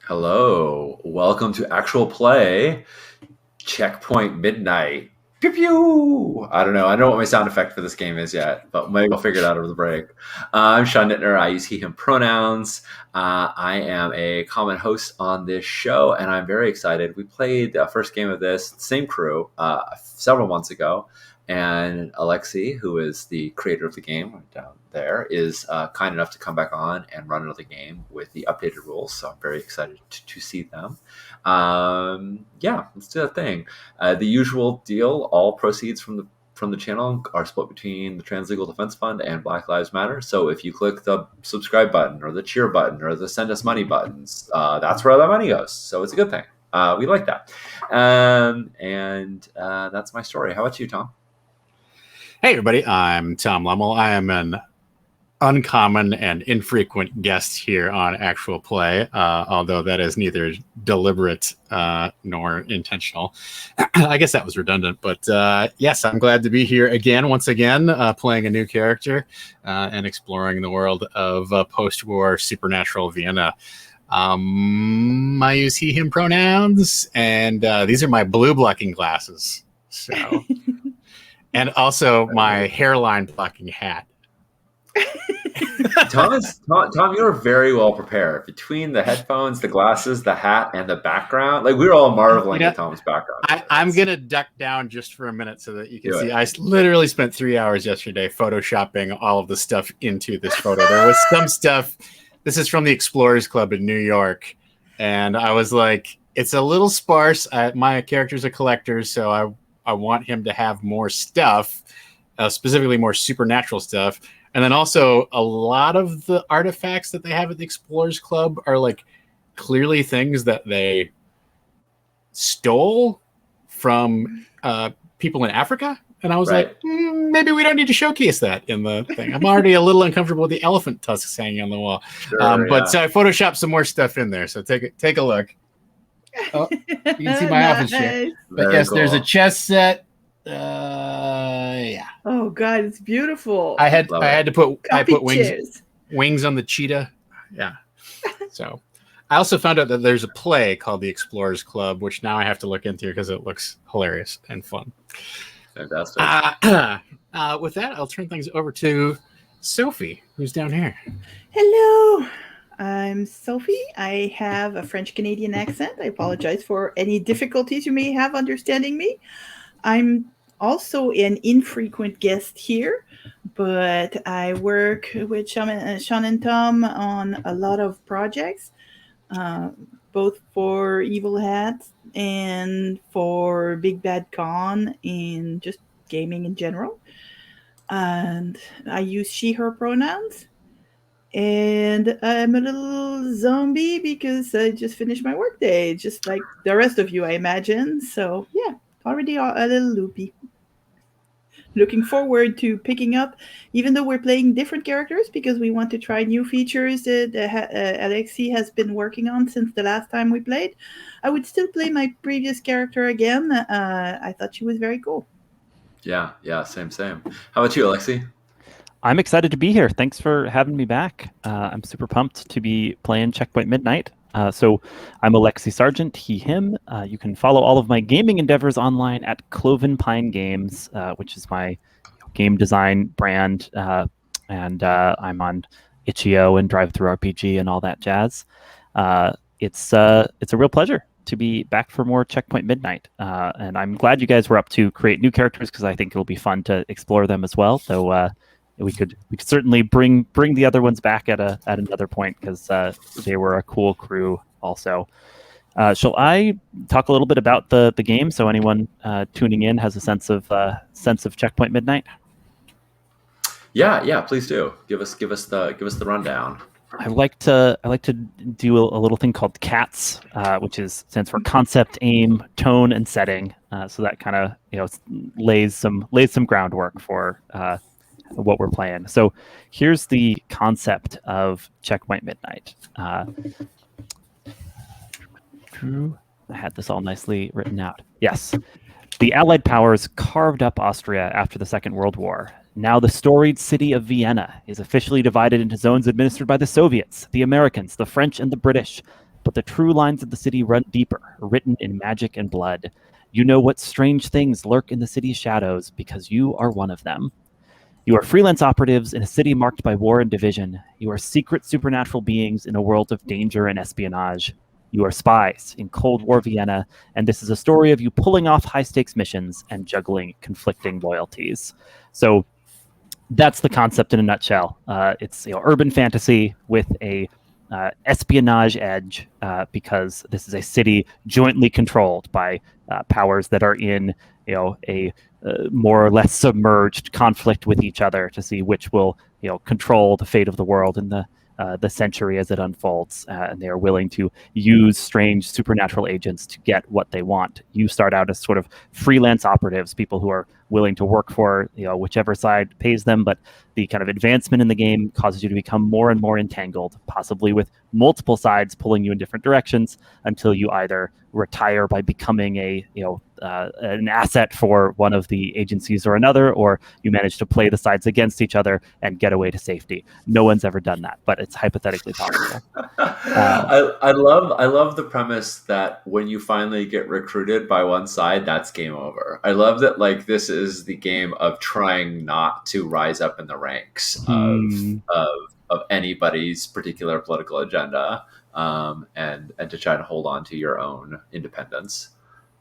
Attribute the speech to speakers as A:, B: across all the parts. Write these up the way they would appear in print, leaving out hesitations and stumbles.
A: Hello, welcome to Actual Play Checkpoint Midnight. Pew pew! I don't know. I don't know what my sound effect for this game is yet, but maybe I'll figure it out over the break. I'm Sean Nittner. I use he, him pronouns. I am a common host on this show, and I'm very excited. We played the first game of this, same crew, several months ago, and Alexi, who is the creator of the game down there, is kind enough to come back on and run another game with the updated rules, so I'm very excited to see them. Yeah, let's do that thing. The usual deal: all proceeds from the channel are split between the Trans Legal Defense Fund and Black Lives Matter. So if you click the subscribe button or the cheer button or the send us money buttons, that's where that money goes. So it's a good thing. We like that. And that's my story. How about you, Tom?
B: Hey, everybody. I'm Tom Lummel. I am an uncommon and infrequent guest here on Actual Play, although that is neither deliberate nor intentional. I guess that was redundant, but yes, I'm glad to be here again, once again, playing a new character and exploring the world of post-war supernatural Vienna. I use he, him pronouns, and these are my blue blocking glasses. So, and also my hairline blocking hat.
A: Tom, you're very well prepared between the headphones, the glasses, the hat, and the background. Like, we were all marveling at Tom's background.
B: I'm gonna duck down just for a minute so that you can see. I literally spent 3 hours yesterday photoshopping all of the stuff into this photo. There was some stuff. This is from the Explorers Club in New York, and I was like, it's a little sparse. My character's a collector, so I want him to have more stuff, specifically more supernatural stuff. And then also a lot of the artifacts that they have at the Explorers Club are like clearly things that they stole from people in Africa. And I was like, maybe we don't need to showcase that in the thing. I'm already a little uncomfortable with the elephant tusks hanging on the wall. So I photoshopped some more stuff in there. So take a look. Oh, you can see my office chair. But yes, cool. There's a chess set. Yeah.
C: Oh God, it's beautiful.
B: I had to put wings on the cheetah. Yeah. So I also found out that there's a play called The Explorers Club, which now I have to look into because it looks hilarious and fun.
A: Fantastic.
B: With that, I'll turn things over to Sophie, who's down here.
C: Hello. I'm Sophie. I have a French-Canadian accent. I apologize for any difficulties you may have understanding me. I'm also an infrequent guest here, but I work with Sean and Tom on a lot of projects, both for Evil Hat and for Big Bad Con and just gaming in general. And I use she, her pronouns. And I'm a little zombie because I just finished my workday, just like the rest of you, I imagine. So, yeah, already a little loopy. Looking forward to picking up, even though we're playing different characters, because we want to try new features that Alexi has been working on since the last time we played. I would still play my previous character again. I thought she was very cool.
A: Yeah, same. How about you, Alexi?
D: I'm excited to be here. Thanks for having me back. I'm super pumped to be playing Checkpoint Midnight. So I'm Alexi Sargent, he, him. You can follow all of my gaming endeavors online at Cloven Pine Games, which is my game design brand. And I'm on itch.io and DriveThruRPG and all that jazz. It's a real pleasure to be back for more Checkpoint Midnight. And I'm glad you guys were up to create new characters because I think it'll be fun to explore them as well. So we could certainly bring the other ones back at another point because they were a cool crew also. Shall I talk a little bit about the game so anyone tuning in has a sense of Checkpoint Midnight?
A: Yeah, please do. Give us the rundown.
D: I like to do a little thing called CATS, which stands for concept, aim, tone, and setting. So that kind of lays some groundwork for what we're playing. So here's the concept of Checkpoint Midnight. I had this all nicely written out. Yes. The Allied powers carved up Austria after the Second World War. Now the storied city of Vienna is officially divided into zones administered by the Soviets, the Americans, the French, and the British. but the true lines of the city run deeper, written in magic and blood. You know what strange things lurk in the city's shadows because you are one of them. You are freelance operatives in a city marked by war and division. You are secret supernatural beings in a world of danger and espionage. You are spies in Cold War Vienna, and this is a story of you pulling off high-stakes missions and juggling conflicting loyalties. So that's the concept in a nutshell. It's urban fantasy with a espionage edge because this is a city jointly controlled by powers that are in a more or less submerged conflict with each other to see which will control the fate of the world in the century as it unfolds, and they are willing to use strange supernatural agents to get what they want. You start out as sort of freelance operatives, people who are willing to work for whichever side pays them, but the kind of advancement in the game causes you to become more and more entangled, possibly with multiple sides pulling you in different directions until you either retire by becoming an asset for one of the agencies or another, or you manage to play the sides against each other and get away to safety. No one's ever done that, but it's hypothetically possible.
A: I love the premise that when you finally get recruited by one side, that's game over. I love that this is the game of trying not to rise up in the ranks of anybody's particular political agenda, and to try to hold on to your own independence.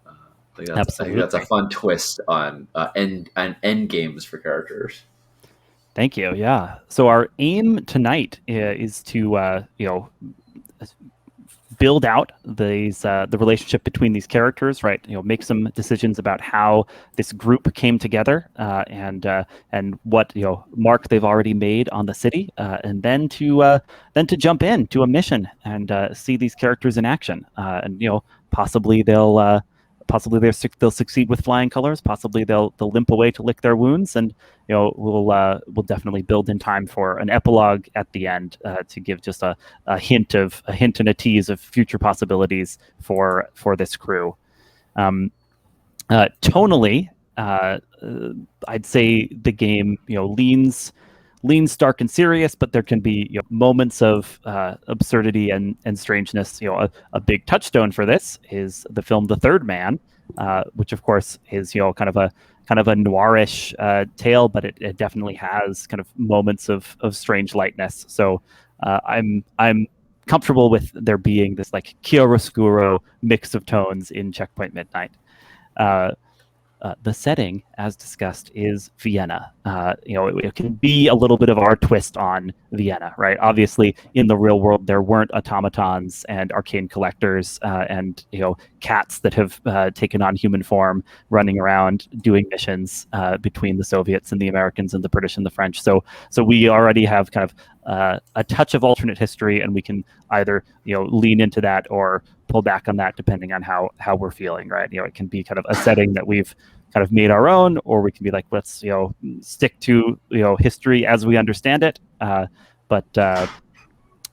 A: I think that's a fun twist on end games for characters.
D: Thank you. Yeah. So our aim tonight is to build out the relationship between these characters, right? Make some decisions about how this group came together, and what mark they've already made on the city, and then to jump into a mission and see these characters in action, and possibly they'll succeed with flying colors. Possibly they'll limp away to lick their wounds, and we'll definitely build in time for an epilogue at the end to give just a hint and a tease of future possibilities for this crew. Tonally, I'd say the game leans dark and serious, but there can be moments of absurdity and strangeness. A big touchstone for this is the film The Third Man, which of course is kind of a noirish tale, but it definitely has kind of moments of strange lightness. So I'm comfortable with there being this chiaroscuro mix of tones in Checkpoint Midnight. The setting, as discussed, is Vienna. It can be a little bit of our twist on Vienna, right? Obviously, in the real world, there weren't automatons and arcane collectors and cats that have taken on human form, running around doing missions between the Soviets and the Americans and the British and the French. So we already have kind of a touch of alternate history, and we can either lean into that or pull back on that depending on how we're feeling, right? It can be kind of a setting that we've kind of made our own, or we can be like, let's stick to history as we understand it. But I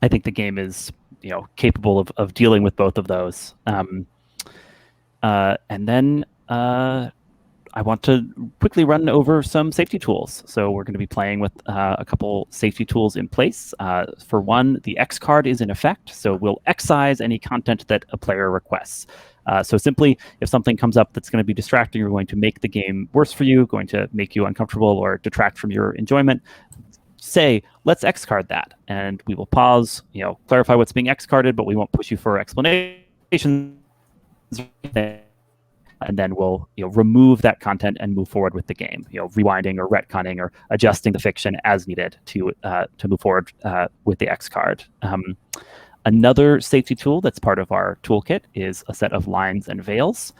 D: think the game is capable of dealing with both of those. And then I want to quickly run over some safety tools. So we're going to be playing with a couple safety tools in place. For one, the X card is in effect, so we'll excise any content that a player requests. So simply, if something comes up that's going to be distracting or going to make the game worse for you, going to make you uncomfortable or detract from your enjoyment, say, let's X card that. And we will pause, clarify what's being X carded, but we won't push you for explanations. And then we'll remove that content and move forward with the game, rewinding or retconning or adjusting the fiction as needed to move forward with the X card. Another safety tool that's part of our toolkit is a set of lines and veils.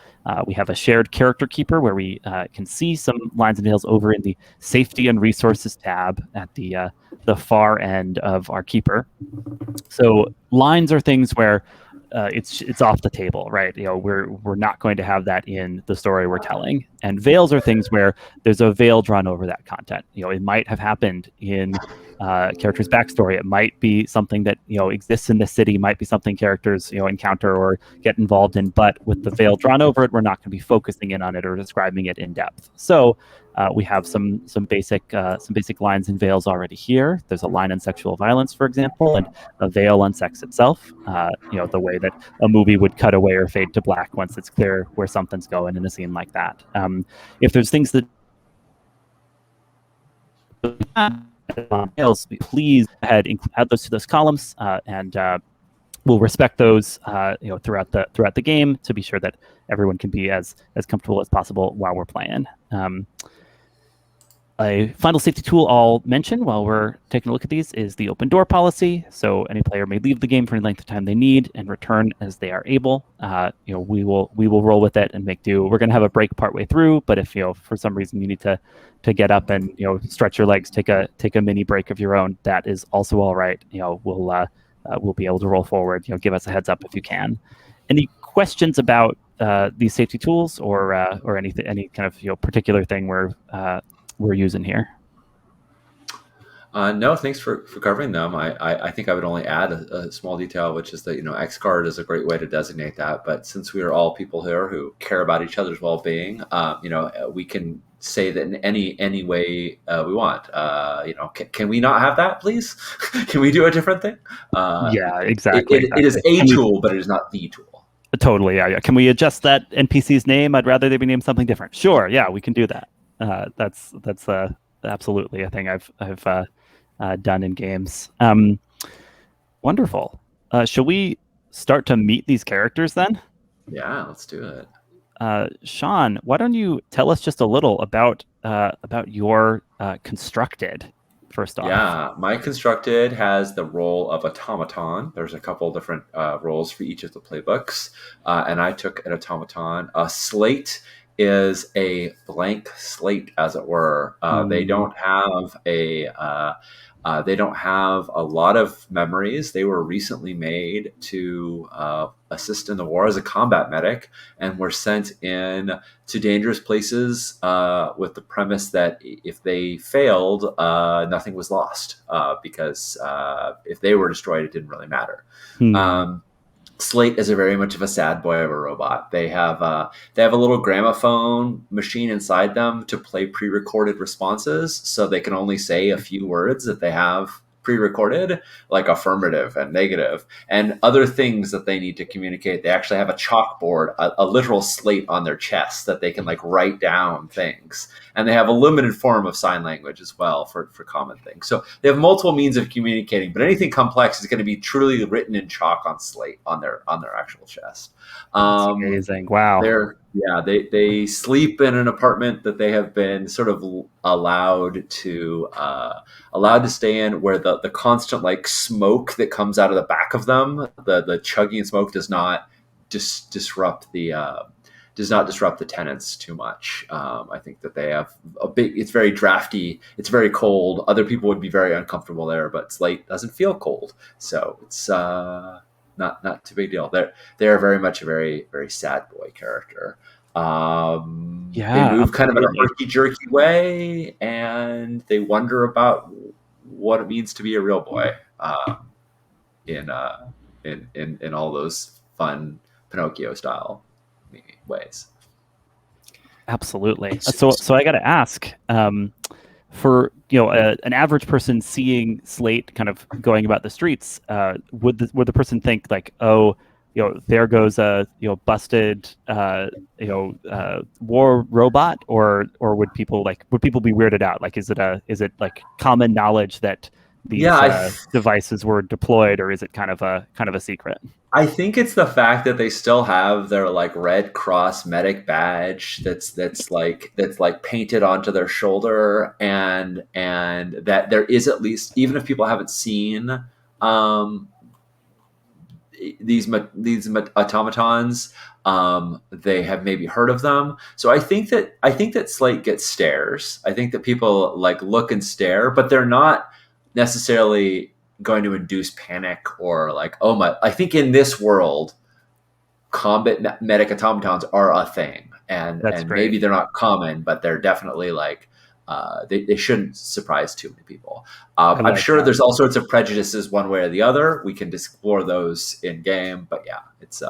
D: We have a shared character keeper where we can see some lines and veils over in the safety and resources tab at the far end of our keeper. So lines are things where it's off the table, right? We're not going to have that in the story we're telling. And veils are things where there's a veil drawn over that content. It might have happened in character's backstory. It might be something that exists in the city, might be something characters encounter or get involved in. But with the veil drawn over it, we're not going to be focusing in on it or describing it in depth. So we have some basic lines and veils already here. There's a line on sexual violence, for example, and a veil on sex itself. The way that a movie would cut away or fade to black once it's clear where something's going in a scene like that. If there's things that please add those to those columns, and we'll respect those throughout the game to be sure that everyone can be as comfortable as possible while we're playing. A final safety tool I'll mention while we're taking a look at these is the open door policy. So any player may leave the game for any length of time they need and return as they are able. We will roll with it and make do. We're going to have a break partway through, but if for some reason you need to get up and stretch your legs, take a mini break of your own, that is also all right. We'll be able to roll forward. Give us a heads up if you can. Any questions about these safety tools or any kind of particular thing we're using here?
A: No, thanks for covering them. I think I would only add a small detail, which is that X card is a great way to designate that. But since we are all people here who care about each other's well-being, we can say that in any way we want. Can we not have that, please? Can we do a different thing?
D: Yeah, exactly.
A: It is a tool, but it is not the tool.
D: Totally. Yeah. Can we adjust that NPC's name? I'd rather they be named something different. Sure. Yeah, we can do that. That's absolutely a thing I've done in games. Wonderful. Shall we start to meet these characters then?
A: Yeah, let's do it.
D: Sean, why don't you tell us just a little about your constructed first off?
A: Yeah, my constructed has the role of automaton. There's a couple different roles for each of the playbooks, and I took an automaton. A slate is a blank slate, as it were. They don't have a lot of memories. They were recently made to assist in the war as a combat medic, and were sent in to dangerous places with the premise that if they failed, nothing was lost, because if they were destroyed, it didn't really matter. Slate is very much of a sad boy of a robot. They have a little gramophone machine inside them to play pre-recorded responses, so they can only say a few words that they have pre-recorded, like affirmative and negative, and other things that they need to communicate. They actually have a chalkboard, a literal slate on their chest that they can write down things, and they have a limited form of sign language as well for common things. So they have multiple means of communicating, but anything complex is going to be truly written in chalk on slate on their actual chest.
D: That's amazing! Wow.
A: They sleep in an apartment that they have been sort of allowed to stay in, where the constant smoke that comes out of the back of them, the chugging smoke, does not disrupt the tenants too much. I think that they have it's very drafty, it's very cold. Other people would be very uncomfortable there, but Slate doesn't feel cold, so it's not too big deal. They're very much a very, very sad boy character. They move kind of in a herky-jerky way, and they wonder about what it means to be a real boy in all those fun Pinocchio style ways.
D: Absolutely. So I got to ask, for an average person seeing Slate kind of going about the streets, would the person think oh, there goes a busted war robot, or would people be weirded out? Is it common knowledge that these devices were deployed, or is it kind of a secret?
A: I think it's the fact that they still have their Red Cross medic badge that's painted onto their shoulder, and that there is, at least, even if people haven't seen these automatons, they have maybe heard of them. So I think that Slate gets stares. I think that people look and stare, but they're not necessarily going to induce panic or oh my. I think in this world, combat medic automatons are a thing, and maybe they're not common, but they're definitely they shouldn't surprise too many people. I'm sure there's all sorts of prejudices one way or the other. We can explore those in game, but yeah, it's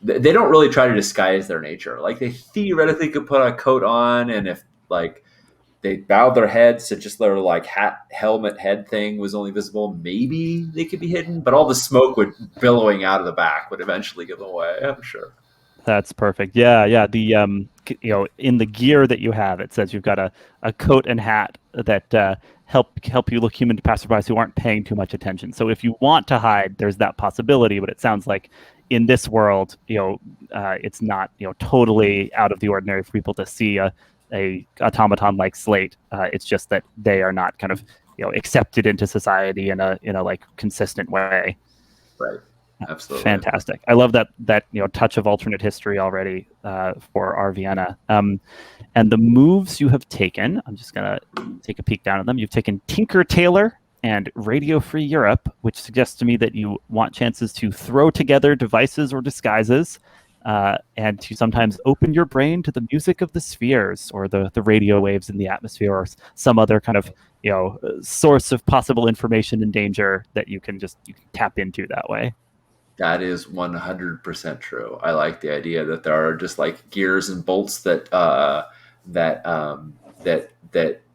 A: they don't really try to disguise their nature. Like they theoretically could put a coat on, and if like they bowed their heads to just their like helmet head thing was only visible, maybe they could be hidden, but all the smoke would billowing out of the back would eventually give them away, I'm sure.
D: That's perfect. Yeah. The in the gear that you have, it says you've got a coat and hat that help you look human to passerbys who aren't paying too much attention. So if you want to hide, there's that possibility. But it sounds like in this world, it's not totally out of the ordinary for people to see a automaton like Slate. It's just that they are not kind of accepted into society in a like consistent way.
A: Right. Absolutely.
D: Fantastic. I love that touch of alternate history already for our Vienna. And the moves you have taken, I'm just going to take a peek down at them. You've taken Tinker Tailor and Radio Free Europe, which suggests to me that you want chances to throw together devices or disguises and to sometimes open your brain to the music of the spheres or the radio waves in the atmosphere or some other kind of source of possible information and danger that you can tap into that way.
A: That is 100% true. I like the idea that there are just like gears and bolts that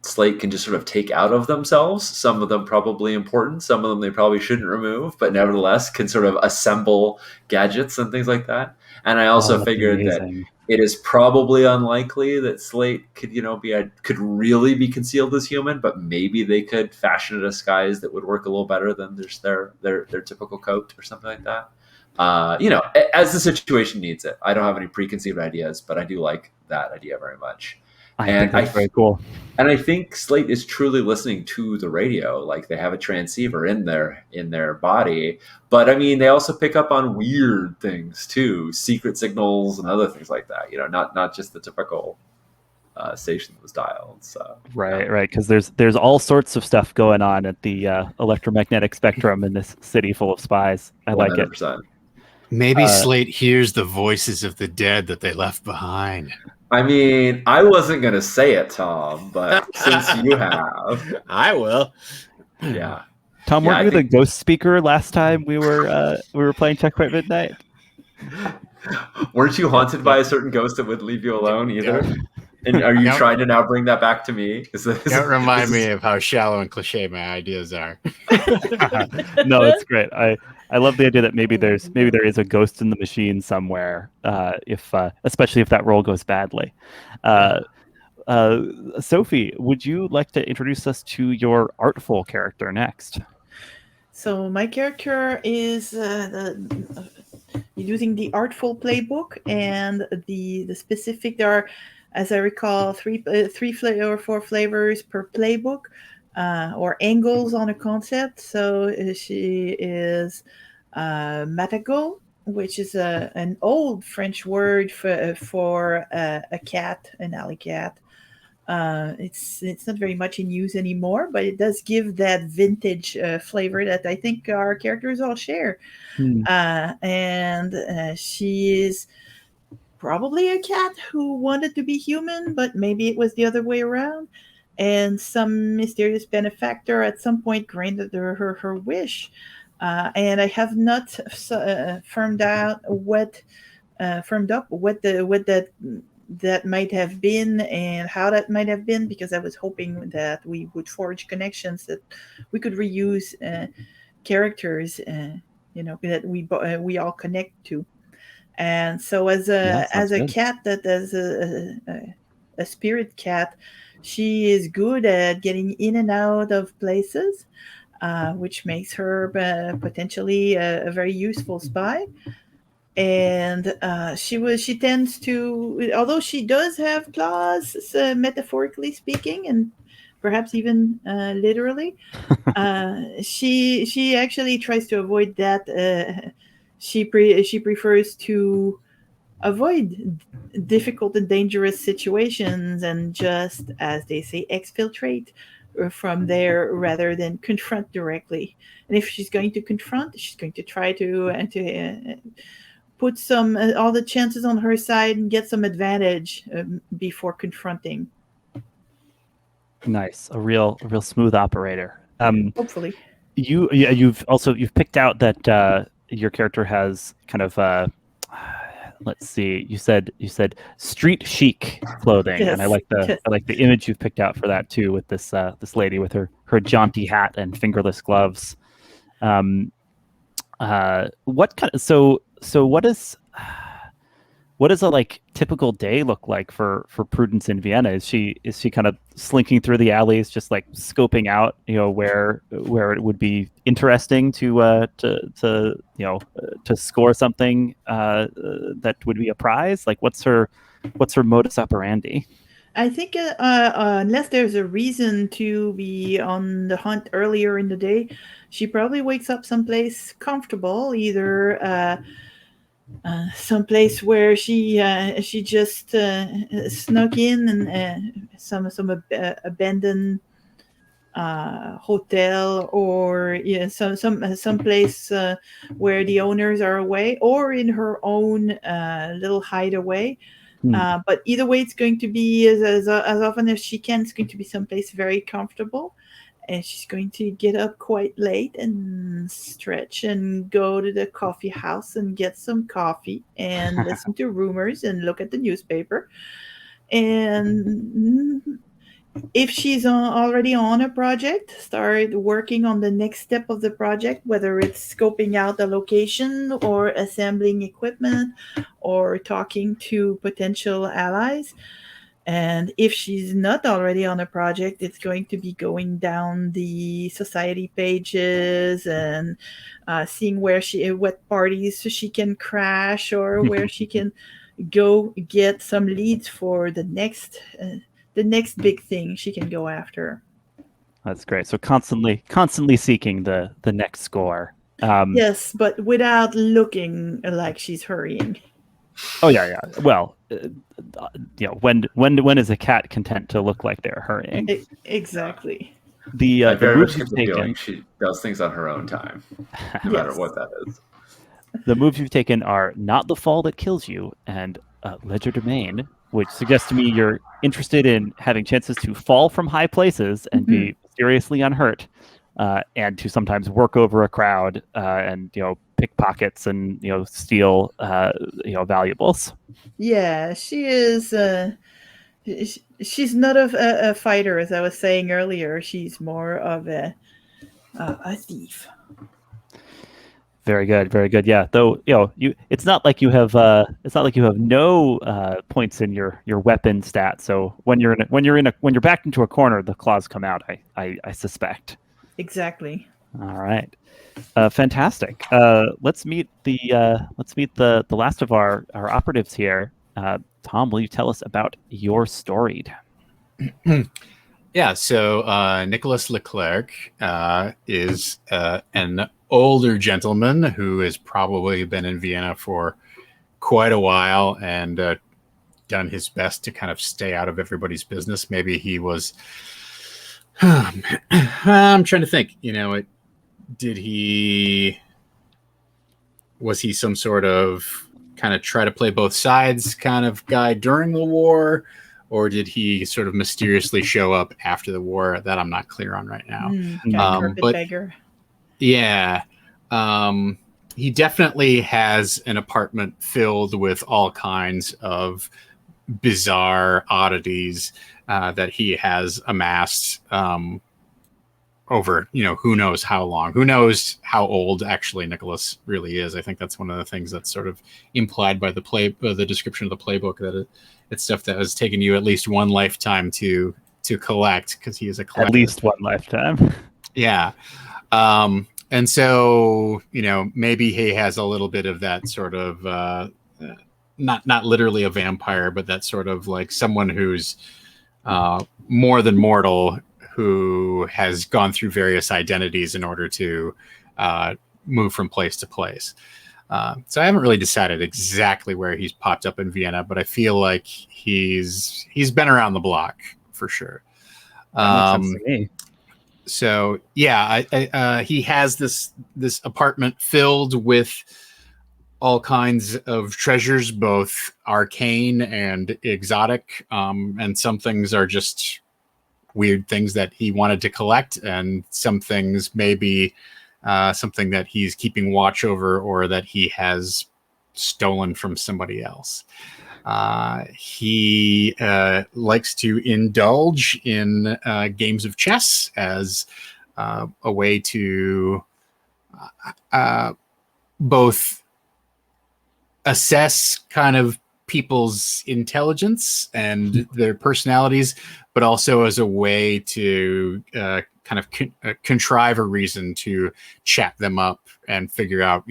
A: Slate can just sort of take out of themselves. Some of them probably important, some of them they probably shouldn't remove, but nevertheless can sort of assemble gadgets and things like that. And I also figured that it is probably unlikely that Slate could could really be concealed as human, but maybe they could fashion a disguise that would work a little better than just their typical coat or something like that. As the situation needs it. I don't have any preconceived ideas, but I do like that idea very much.
D: I think that's very cool.
A: And I think Slate is truly listening to the radio. Like they have a transceiver in their body, but I mean they also pick up on weird things too, secret signals and other things like that. Not just the typical station that was dialed. So
D: right, because there's all sorts of stuff going on at the electromagnetic spectrum in this city full of spies. I 100%. Like it.
B: Maybe Slate hears the voices of the dead that they left behind.
A: I mean, I wasn't going to say it, Tom, but since you have,
B: I will.
A: Yeah,
D: Tom, weren't you the ghost speaker last time we were playing Checkpoint Midnight?
A: Weren't you haunted by a certain ghost that would leave you alone either? And are you trying to now bring that back to me?
B: Don't remind me of how shallow and cliche my ideas are.
D: No, it's great. I love the idea that maybe there is a ghost in the machine somewhere, especially if that roll goes badly. Sophie, would you like to introduce us to your artful character next?
C: So my character is using the artful playbook, and the specific. There are, as I recall, three or four flavors per playbook. Or angles on a concept. So she is matagot, which is an old French word for a cat, an alley cat. It's not very much in use anymore, but it does give that vintage flavor that I think our characters all share. And she is probably a cat who wanted to be human, but maybe it was the other way around. And some mysterious benefactor at some point granted her wish. And I have not firmed up what that might have been and how that might have been, because I was hoping that we would forge connections, that we could reuse characters, that we all connect to. And so as a cat that is a spirit cat, she is good at getting in and out of places, which makes her potentially a very useful spy. And she tends to, although she does have claws, metaphorically speaking, and perhaps even literally, she actually tries to avoid that. She prefers to avoid difficult and dangerous situations and just, as they say, exfiltrate from there rather than confront directly. And if she's going to confront, she's going to try to put some all the chances on her side and get some advantage before confronting.
D: Nice, a real smooth operator.
C: Hopefully.
D: You've picked out that your character has kind of let's see, you said street chic clothing, and I
C: Yes.
D: like the image you've picked out for that too, with this this lady with her jaunty hat and fingerless gloves. What kind of what does a like typical day look like for Prudence in Vienna? Is she kind of slinking through the alleys, just like scoping out, where it would be interesting to to score something that would be a prize? Like, what's her modus operandi?
C: I think unless there's a reason to be on the hunt earlier in the day, she probably wakes up someplace comfortable, either someplace where she just snuck in, and some abandoned hotel, or some place where the owners are away, or in her own little hideaway. But either way, it's going to be as often as she can. It's going to be someplace very comfortable, and she's going to get up quite late and stretch and go to the coffee house and get some coffee and listen to rumors and look at the newspaper. And if she's already on a project, start working on the next step of the project, whether it's scoping out the location or assembling equipment or talking to potential allies. And if she's not already on a project, it's going to be going down the society pages and seeing what parties she can crash, or where she can go get some leads for the next big thing she can go after.
D: That's great. So constantly seeking the next score.
C: Yes, but without looking like she's hurrying.
D: Oh yeah. Well, when is a cat content to look like they're hurrying?
C: Exactly.
A: I very much get the feeling she does things on her own time, no matter what that is.
D: The moves you've taken are Not the Fall That Kills You and Legerdemain, which suggests to me you're interested in having chances to fall from high places and be seriously unhurt, and to sometimes work over a crowd and pickpockets and steal valuables.
C: Yeah, she is. She's not a fighter, as I was saying earlier. She's more of a thief.
D: Very good. Yeah, though it's not like you have no points in your weapon stat. So when you're backed into a corner, the claws come out. I suspect.
C: Exactly.
D: All right, fantastic. Let's meet the last of our operatives here. Tom, will you tell us about your storied?
B: Yeah, so Nicholas Leclerc is an older gentleman who has probably been in Vienna for quite a while and done his best to kind of stay out of everybody's business. Maybe he was... I'm trying to think. Was he some sort of kind of try to play both sides kind of guy during the war? Or did he sort of mysteriously show up after the war? That I'm not clear on right now.
C: Carpetbagger.
B: Yeah. He definitely has an apartment filled with all kinds of bizarre oddities that he has amassed over, who knows how long. Who knows how old actually Nicholas really is. I think that's one of the things that's sort of implied by the description of the playbook, that it's stuff that has taken you at least one lifetime to collect, because he is a collector.
D: At least one lifetime.
B: Yeah. And so, maybe he has a little bit of that sort of, not literally a vampire, but that sort of like someone who's more than mortal, who has gone through various identities in order to move from place to place. So I haven't really decided exactly where he's popped up in Vienna, but I feel like he's been around the block for sure.
D: That makes sense to me.
B: So yeah, he has this apartment filled with all kinds of treasures, both arcane and exotic, and some things are just weird things that he wanted to collect, and some things maybe something that he's keeping watch over or that he has stolen from somebody else. He likes to indulge in games of chess as a way to both assess kind of people's intelligence and their personalities, but also as a way to kind of contrive a reason to chat them up and figure out,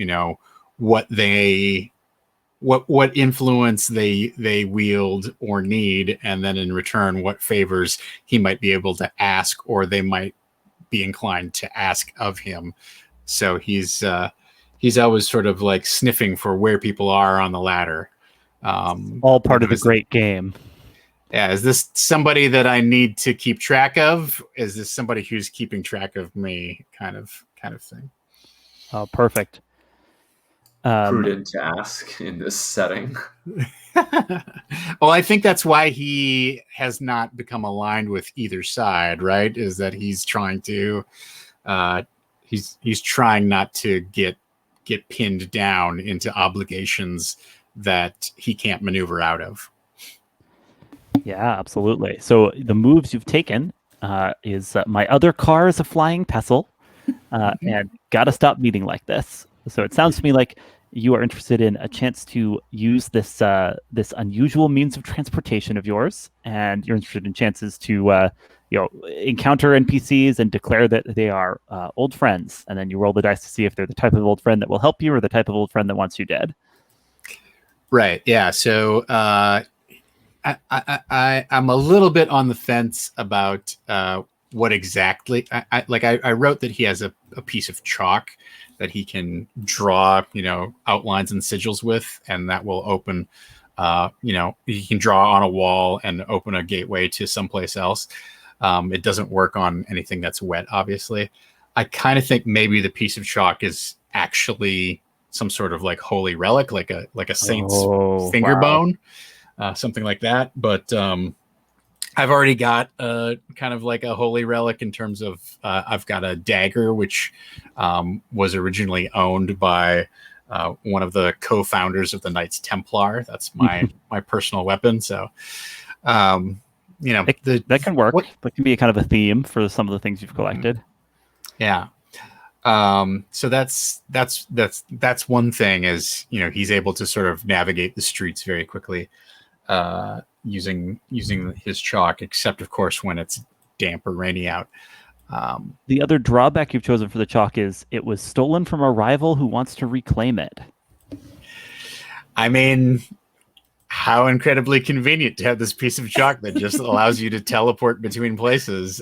B: what influence they wield or need, and then in return what favors he might be able to ask or they might be inclined to ask of him. So he's always sort of like sniffing for where people are on the ladder.
D: All part of the great game.
B: Yeah, is this somebody that I need to keep track of? Is this somebody who's keeping track of me? Kind of thing.
D: Oh, perfect.
A: Prudent to ask in this setting.
B: Well, I think that's why he has not become aligned with either side, right? Is that he's trying to he's trying not to get pinned down into obligations that he can't maneuver out of.
D: Yeah, absolutely. So the moves you've taken is my other car is a flying pestle, and gotta stop meeting like this. So it sounds to me like you are interested in a chance to use this this unusual means of transportation of yours, and you're interested in chances to encounter NPCs and declare that they are old friends, and then you roll the dice to see if they're the type of old friend that will help you or the type of old friend that wants you dead.
B: Right. Yeah. So I'm a little bit on the fence about what exactly. I wrote that he has a piece of chalk that he can draw, outlines and sigils with, and that will open. He can draw on a wall and open a gateway to someplace else. It doesn't work on anything that's wet, obviously. I kind of think maybe the piece of chalk is actually some sort of like holy relic, like a saint's finger bone, something like that. But I've already got kind of like a holy relic in terms of I've got a dagger, which was originally owned by one of the co-founders of the Knights Templar. That's my personal weapon. So,
D: that can work. That can be a kind of a theme for some of the things you've collected.
B: Yeah. So that's one thing is, he's able to sort of navigate the streets very quickly, using his chalk, except of course when it's damp or rainy out.
D: The other drawback you've chosen for the chalk is it was stolen from a rival who wants to reclaim it.
B: I mean, how incredibly convenient to have this piece of chalk that just allows you to teleport between places.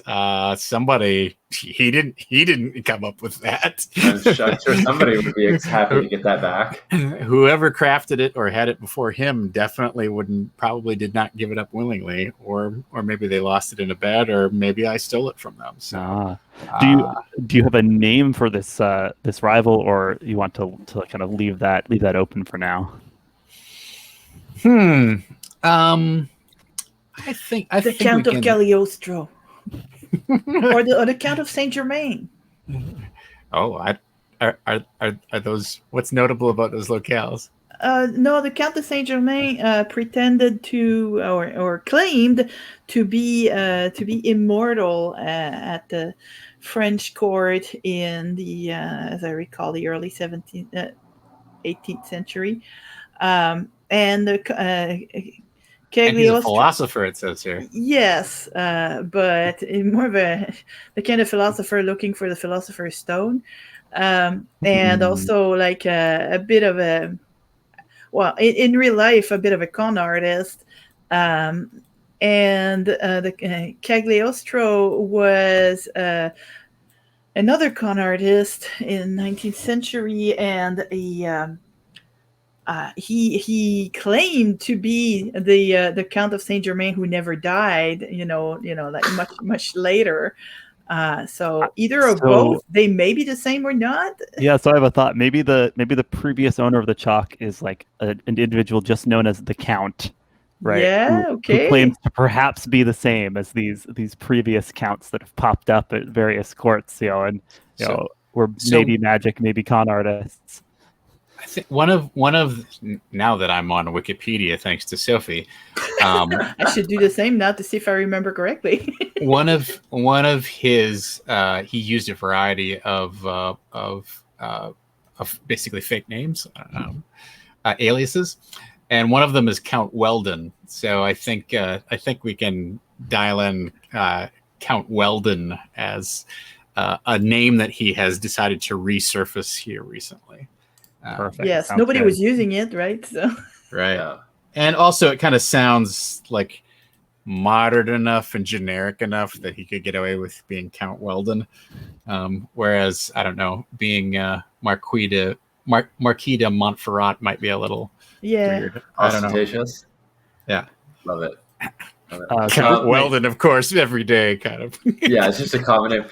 B: Somebody he didn't come up with that.
A: I'm sure somebody would be happy to get that back.
B: Whoever crafted it or had it before him definitely probably did not give it up willingly, or maybe they lost it in a bed, or maybe I stole it from them. So
D: do you have a name for this this rival, or you want to kind of leave that open for now?
B: I think
C: the Count of Cagliostro, or the Count of Saint Germain.
B: Oh, are those? What's notable about those locales?
C: No, the Count of Saint Germain pretended to or claimed to be immortal at the French court in the as I recall, the early 18th century. And the
B: and he's a philosopher, it says here.
C: Yes, but more of the kind of philosopher looking for the philosopher's stone, and also like a bit of a, well, in real life, a bit of a con artist. And the Cagliostro was another con artist in 19th century, and he claimed to be the Count of Saint Germain who never died. Like much later. So either or both, they may be the same or not.
D: Yeah. So I have a thought. Maybe the previous owner of the chalk is like an individual just known as the Count, right?
C: Yeah,
D: Who
C: okay.
D: claims to perhaps be the same as these previous counts that have popped up at various courts, and we're maybe magic, maybe con artists.
B: I think one of now that I'm on Wikipedia, thanks to Sophie,
C: I should do the same now to see if I remember correctly.
B: one of his he used a variety of basically fake names, aliases, and one of them is Count Weldon. So I think we can dial in Count Weldon as a name that he has decided to resurface here recently.
D: Perfect.
C: Yes,
D: Sounds
C: nobody
D: good.
C: was using it, right? So
B: Right.
A: Yeah.
B: And also it kind of sounds like modern enough and generic enough that he could get away with being Count Weldon. Whereas, I don't know, being Marquis de Montferrat might be a little weird. I don't know.
A: Ostentatious.
B: Yeah.
A: Love it.
B: Count Weldon, of course, every day, kind of.
A: Yeah, it's just a common name.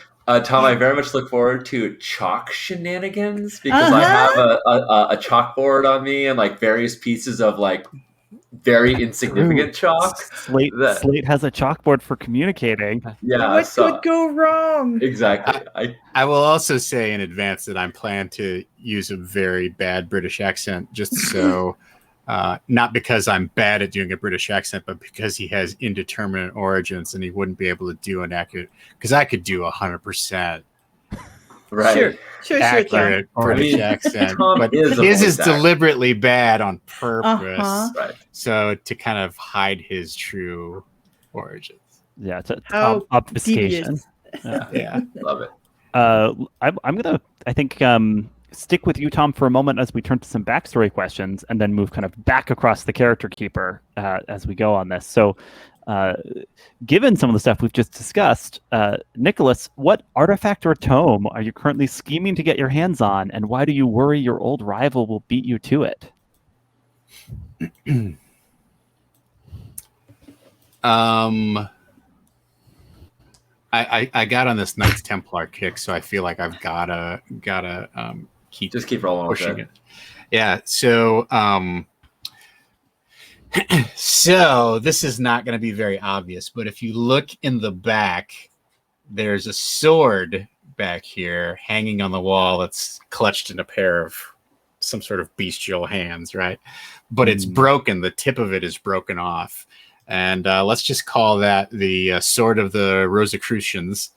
A: Tom, I very much look forward to chalk shenanigans because I have a chalkboard on me and like various pieces of like very insignificant chalk.
D: Slate has a chalkboard for communicating.
A: Yeah,
C: what could go wrong?
A: Exactly.
B: I will also say in advance that I'm planning to use a very bad British accent, just so not because I'm bad at doing a British accent, but because he has indeterminate origins and he wouldn't be able to do an accurate. Because I could do 100%.
A: Right.
C: Sure,
B: accurate British accent,
A: Tom
B: but
A: is
B: his is deliberately bad on purpose,
A: right?
B: So to kind of hide his true origins.
D: Yeah, it's obfuscation.
B: Yeah,
A: love it.
D: I'm gonna, I think, stick with you, Tom, for a moment as we turn to some backstory questions, and then move kind of back across the character keeper as we go on this. So, given some of the stuff we've just discussed, Nicholas, what artifact or tome are you currently scheming to get your hands on, and why do you worry your old rival will beat you to it?
B: I got on this Knights Templar kick, so I feel like I've gotta keep
A: rolling
B: pushing
A: with it.
B: Yeah. So so this is not going to be very obvious, but if you look in the back, there's a sword back here hanging on the wall that's clutched in a pair of some sort of bestial hands, right? But it's broken. The tip of it is broken off. And let's just call that the Sword of the Rosicrucians.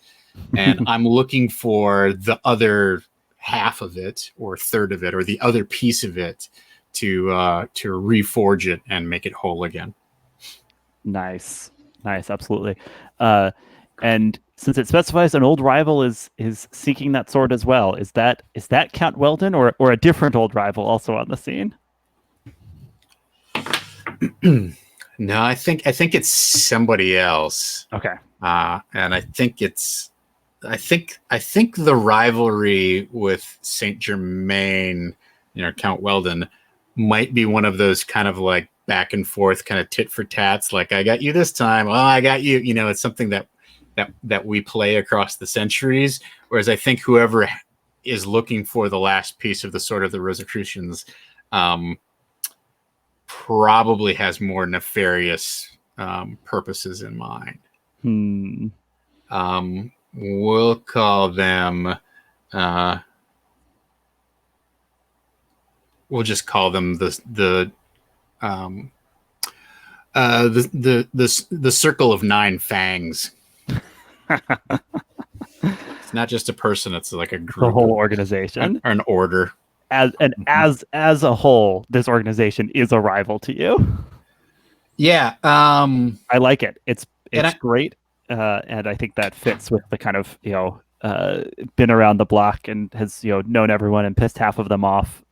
B: And I'm looking for the other half of it, or third of it, or the other piece of it to reforge it and make it whole again.
D: Nice, absolutely. And since it specifies an old rival is seeking that sword as well, is that Count Weldon or a different old rival also on the scene?
B: No, I think it's somebody else.
D: Okay.
B: And I think the rivalry with Saint Germain, Count Weldon, might be one of those kind of like back and forth kind of tit for tats. Like, I got you this time. Oh, I got you. It's something that we play across the centuries. Whereas I think whoever is looking for the last piece of the Sword of the Rosicrucians, probably has more nefarious purposes in mind. We'll call them. We'll just call them the Circle of Nine Fangs. It's not just a person; it's like a group,
D: the whole organization,
B: an order.
D: As a whole, this organization is a rival to you. Yeah, I like it. It's great, and I think that fits with the kind of been around the block and has known everyone and pissed half of them off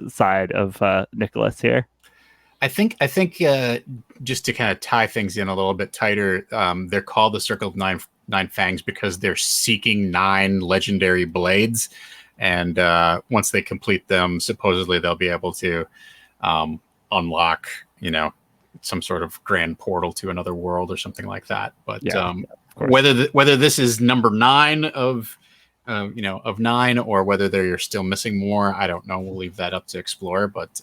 D: side of Nicholas here.
B: I think just to kind of tie things in a little bit tighter, they're called the Circle of Nine Fangs because they're seeking 9 legendary blades. And once they complete them, supposedly they'll be able to unlock, some sort of grand portal to another world or something like that. But whether this is number 9 of 9, or whether they're still missing more, I don't know. We'll leave that up to explore. But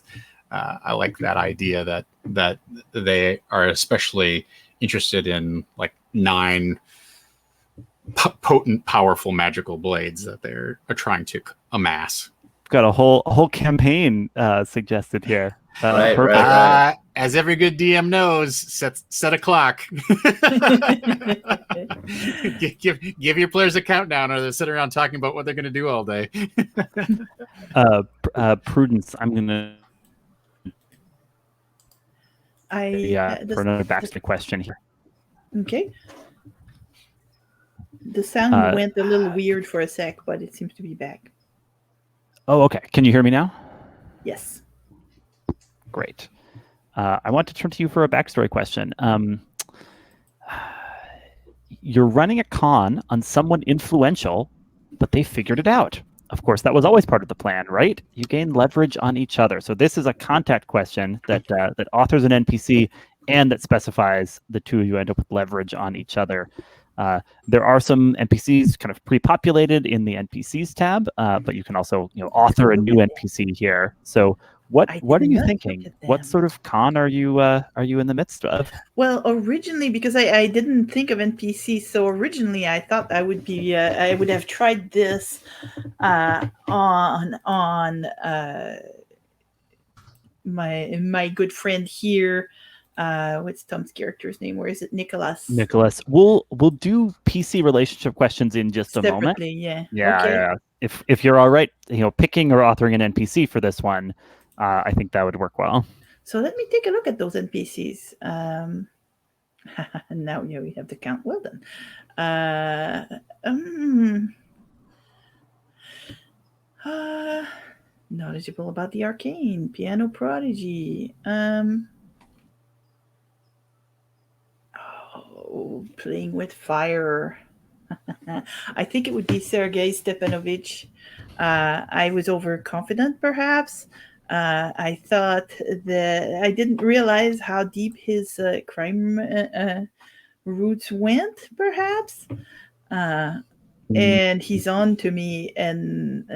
B: I like that idea that they are especially interested in like 9 potent, powerful magical blades that they're trying to amass.
D: Got a whole campaign suggested here.
A: Right,
D: Perfect.
A: right.
B: As every good DM knows, set a clock. give your players a countdown, or they sit around talking about what they're going to do all day.
D: Prudence. I'm gonna for another backstory question here.
C: Okay. The sound went a little weird for a sec, but it seems to be back.
D: Oh, okay. Can you hear me now?
C: Yes.
D: Great. I want to turn to you for a backstory question. You're running a con on someone influential, but they figured it out. Of course, that was always part of the plan, right? You gain leverage on each other. So this is a contact question that that authors an NPC and that specifies the two of you end up with leverage on each other. There are some NPCs kind of pre-populated in the NPCs tab, but you can also author a new NPC here. So what are you thinking? What sort of con are you in the midst of?
C: Well, originally, because I didn't think of NPCs, so originally I thought I would be I would have tried this on my good friend here. What's Tom's character's name? Where is it? Nicholas.
D: We'll do PC relationship questions in just a moment.
C: Yeah.
D: Yeah,
C: okay.
D: yeah. If you're all right, picking or authoring an NPC for this one, I think that would work well.
C: So let me take a look at those NPCs. Now we have the count. Well done. Knowledgeable about the arcane, piano prodigy. Playing with fire. I think it would be Sergei Stepanovich. I was overconfident, perhaps. I thought that I didn't realize how deep his crime roots went, perhaps. And he's on to me, and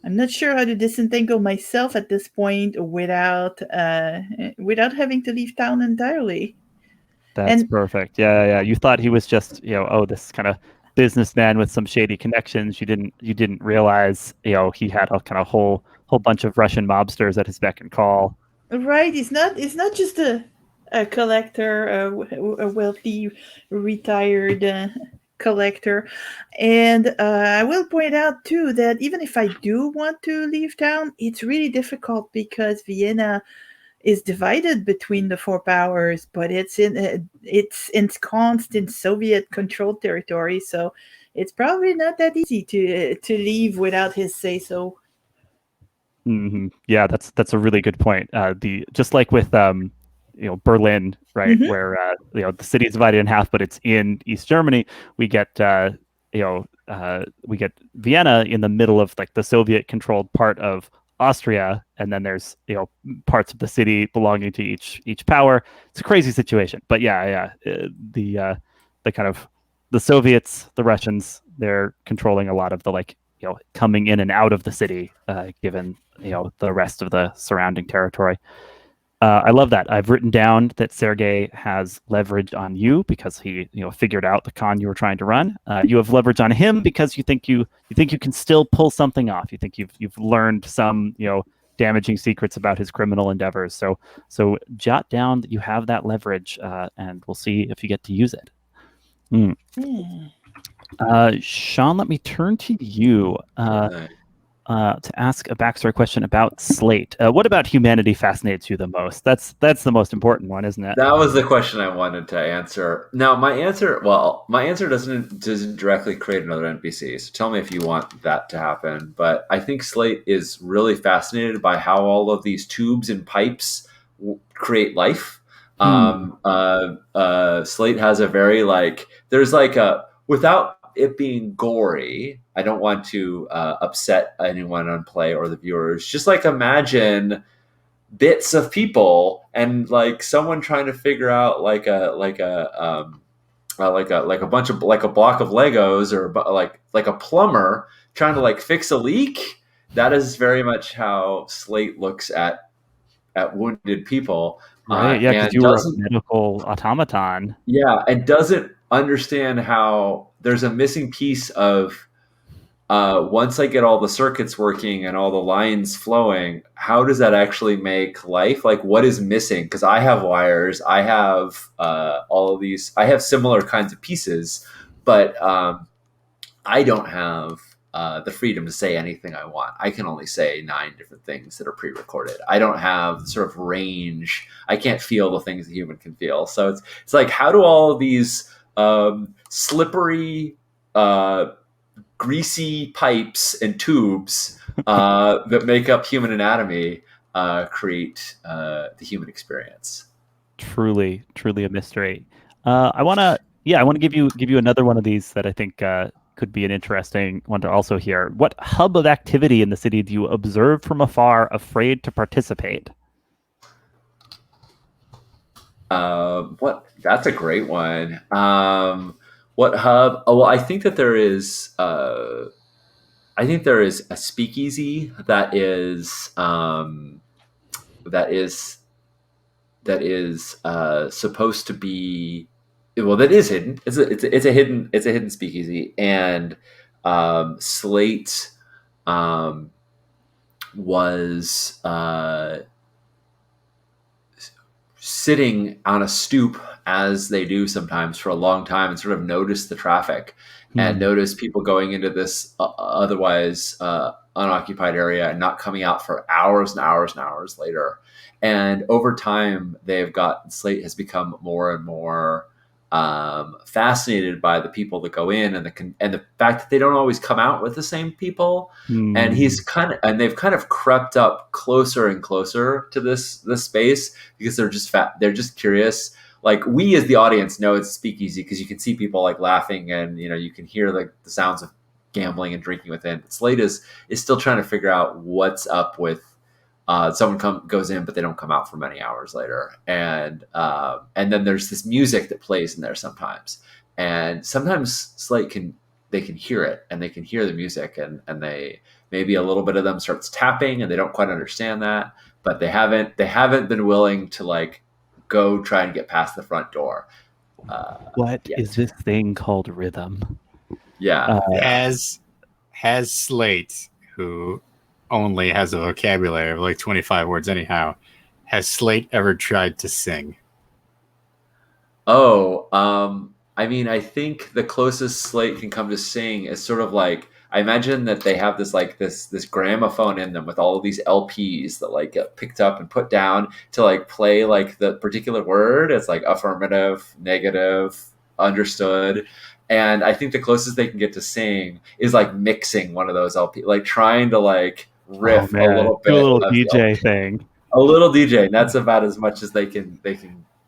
C: I'm not sure how to disentangle myself at this point without having to leave town entirely.
D: That's perfect. Yeah. You thought he was just, this kind of businessman with some shady connections. You didn't realize, he had a kind of whole bunch of Russian mobsters at his beck and call.
C: Right. He's not just a collector, a wealthy retired collector. And I will point out too that even if I do want to leave town, it's really difficult because Vienna is divided between the 4 powers, but it's ensconced in Soviet-controlled territory, so it's probably not that easy to leave without his say-so.
D: Mm-hmm. Yeah, that's a really good point. Just like with Berlin, right,
C: Mhm.
D: where the city is divided in half, but it's in East Germany. We get we get Vienna in the middle of like the Soviet-controlled part of Austria, and then there's parts of the city belonging to each power. It's a crazy situation, but the kind of the Soviets, the Russians, they're controlling a lot of the coming in and out of the city, given the rest of the surrounding territory. I love that. I've written down that Sergei has leverage on you because he, figured out the con you were trying to run. You have leverage on him because you think you can still pull something off. You think you've learned some, damaging secrets about his criminal endeavors. So jot down that you have that leverage, and we'll see if you get to use it. Sean, let me turn to you. To ask a backstory question about Slate. What about humanity fascinates you the most? That's the most important one, isn't it?
A: That was the question I wanted to answer. Now, my answer doesn't directly create another NPC. So tell me if you want that to happen. But I think Slate is really fascinated by how all of these tubes and pipes create life. Slate has a very there's without it being gory, I don't want to upset anyone on play or the viewers. Just imagine bits of people and someone trying to figure out a bunch of a block of Legos or like a plumber trying to fix a leak. That is very much how Slate looks at at wounded people,
D: Right. Yeah, because
A: and
D: you were a
A: doesn't
D: medical automaton.
A: and doesn't understand how there's a missing piece of once I get all the circuits working and all the lines flowing, how does that actually make life? Like, what is missing? Because I have wires, I have all of these, I have similar kinds of pieces, but I don't have the freedom to say anything I want. I can only say 9 different things that are pre-recorded. I don't have sort of range. I can't feel the things a human can feel. So it's like, how do all of these slippery, greasy pipes and tubes that make up human anatomy create the human experience?
D: Truly a mystery. I want to give you another one of these that I think could be an interesting one to also hear. What hub of activity in the city do you observe from afar, afraid to participate?
A: What? That's a great one. What hub? Oh, well, I think that there is. I think there is a speakeasy that is supposed to be, well, that is hidden. It's a hidden speakeasy, and Slate was sitting on a stoop, as they do sometimes, for a long time, and sort of noticed the traffic and noticed people going into this otherwise unoccupied area and not coming out for hours and hours and hours later. And over time, Slate has become more and more fascinated by the people that go in, and the fact that they don't always come out with the same people. And they've kind of crept up closer and closer to this space because they're just curious. Like, we as the audience know it's speakeasy because you can see people like laughing, and you can hear the sounds of gambling and drinking within. But Slate is still trying to figure out what's up with someone goes in, but they don't come out for many hours later. And then there's this music that plays in there sometimes. And sometimes Slate can hear it, and they can hear the music, and they, maybe a little bit of them starts tapping, and they don't quite understand that, but they haven't been willing to like go try and get past the front door.
D: What is this thing called rhythm?
A: Yeah.
B: Has Slate, who only has a vocabulary of like 25 words anyhow, has Slate ever tried to sing?
A: Oh, I mean, I think the closest Slate can come to sing is sort of like, I imagine that they have this gramophone in them with all of these LPs that like get picked up and put down to like play like the particular word. It's like affirmative, negative, understood. And I think the closest they can get to sing is like mixing one of those LP, like trying to like riff a little bit,
D: a little DJ thing,
A: a little DJ. And that's about as much as they can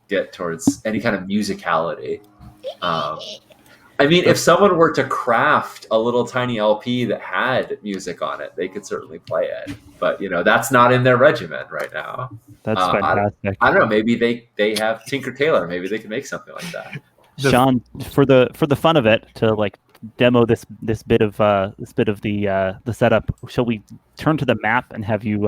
A: get towards any kind of musicality. I mean, if someone were to craft a little tiny LP that had music on it, they could certainly play it. But that's not in their regimen right now.
D: That's fantastic.
A: I don't know. Maybe they have Tinker Tailor. Maybe they can make something like that.
D: Sean, for the fun of it, to like demo this bit of the setup, shall we turn to the map and have you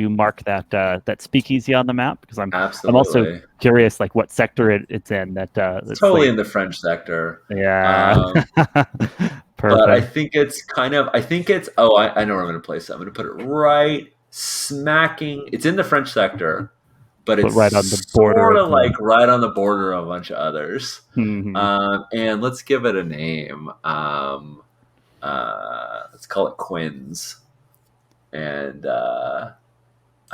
D: mark that speakeasy on the map? Because I'm also curious, like, what sector it's in. That's
A: totally
D: like,
A: in the French sector.
D: Yeah.
A: Perfect. But I think it's I know where I'm going to place it. I'm going to put it right smacking. It's in the French sector, but it's
D: right on the border,
A: sort of like right on the border of a bunch of others.
D: Mm-hmm.
A: And let's give it a name. Let's call it Quins. And I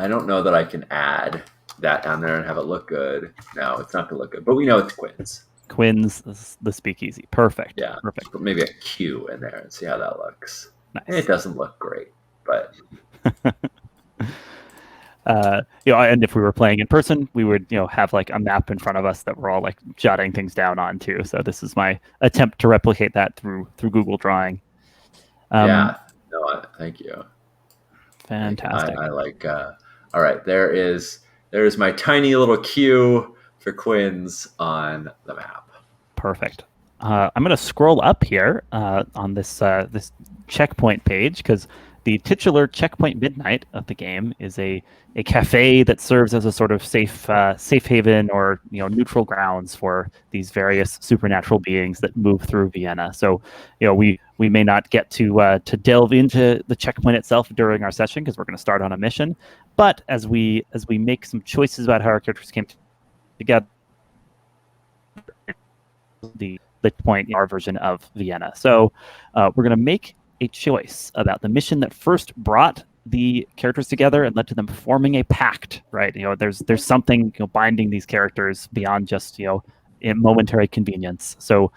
A: don't know that I can add that down there and have it look good. No, it's not going to look good. But we know it's Quins.
D: Quins, the speakeasy. Perfect.
A: Yeah.
D: Perfect.
A: But maybe a Q in there and see how that looks.
D: Nice.
A: It doesn't look great, but...
D: and if we were playing in person, we would, have like a map in front of us that we're all like jotting things down on too. So this is my attempt to replicate that through Google Drawing.
A: Thank you.
D: Fantastic.
A: I like. All right, there is my tiny little Q for Quins on the map.
D: Perfect. I'm going to scroll up here on this checkpoint page because the titular Checkpoint Midnight of the game is a cafe that serves as a sort of safe haven or neutral grounds for these various supernatural beings that move through Vienna. So we may not get to delve into the checkpoint itself during our session because we're going to start on a mission, but as we make some choices about how our characters came together, the point our version of Vienna. So we're going to make a choice about the mission that first brought the characters together and led to them forming a pact, right? There's something binding these characters beyond just in momentary convenience. So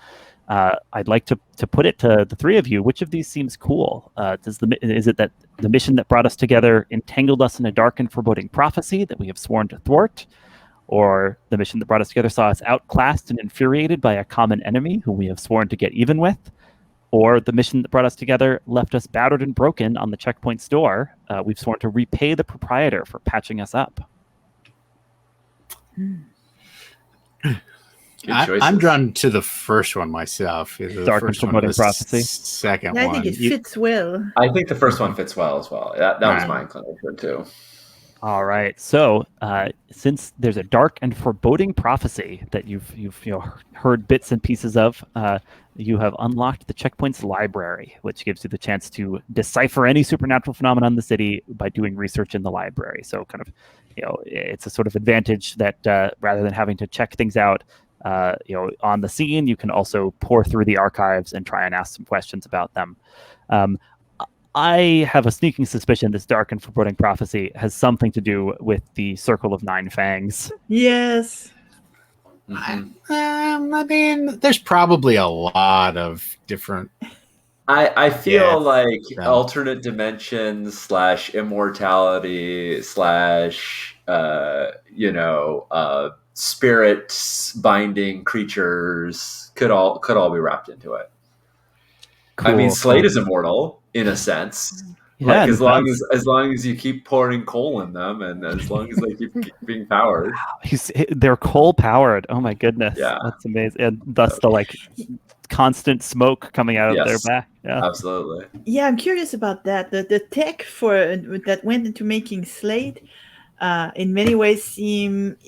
D: I'd like to put it to the three of you. Which of these seems cool? Is it that the mission that brought us together entangled us in a dark and foreboding prophecy that we have sworn to thwart? Or the mission that brought us together saw us outclassed and infuriated by a common enemy whom we have sworn to get even with? Or the mission that brought us together left us battered and broken on the checkpoint's door. We've sworn to repay the proprietor for patching us up.
B: I'm drawn to the first one myself.
D: Dark and foreboding prophecy.
B: Second
C: Yeah, I
B: one.
C: think it fits well.
A: I think the first one fits well as well. That was my inclination too.
D: All right. So, since there's a dark and foreboding prophecy that you've heard bits and pieces of, you have unlocked the checkpoint's library, which gives you the chance to decipher any supernatural phenomenon in the city by doing research in the library. So, kind of, it's a sort of advantage that rather than having to check things out, on the scene, you can also pour through the archives and try and ask some questions about them. I have a sneaking suspicion this dark and foreboding prophecy has something to do with the Circle of Nine Fangs.
C: Yes.
B: I mean, there's probably a lot of different.
A: I feel like alternate dimensions / immortality / spirits binding creatures could all be wrapped into it. Cool. I mean, Slade is immortal in a sense. Yeah, like as long as you keep pouring coal in them, and as long as they keep being powered.
D: They're coal powered. Oh my goodness, yeah, that's amazing. And thus the constant smoke coming out of their back. Yeah,
A: absolutely.
C: Yeah, I'm curious about that. The tech that went into making Slade, in many ways seem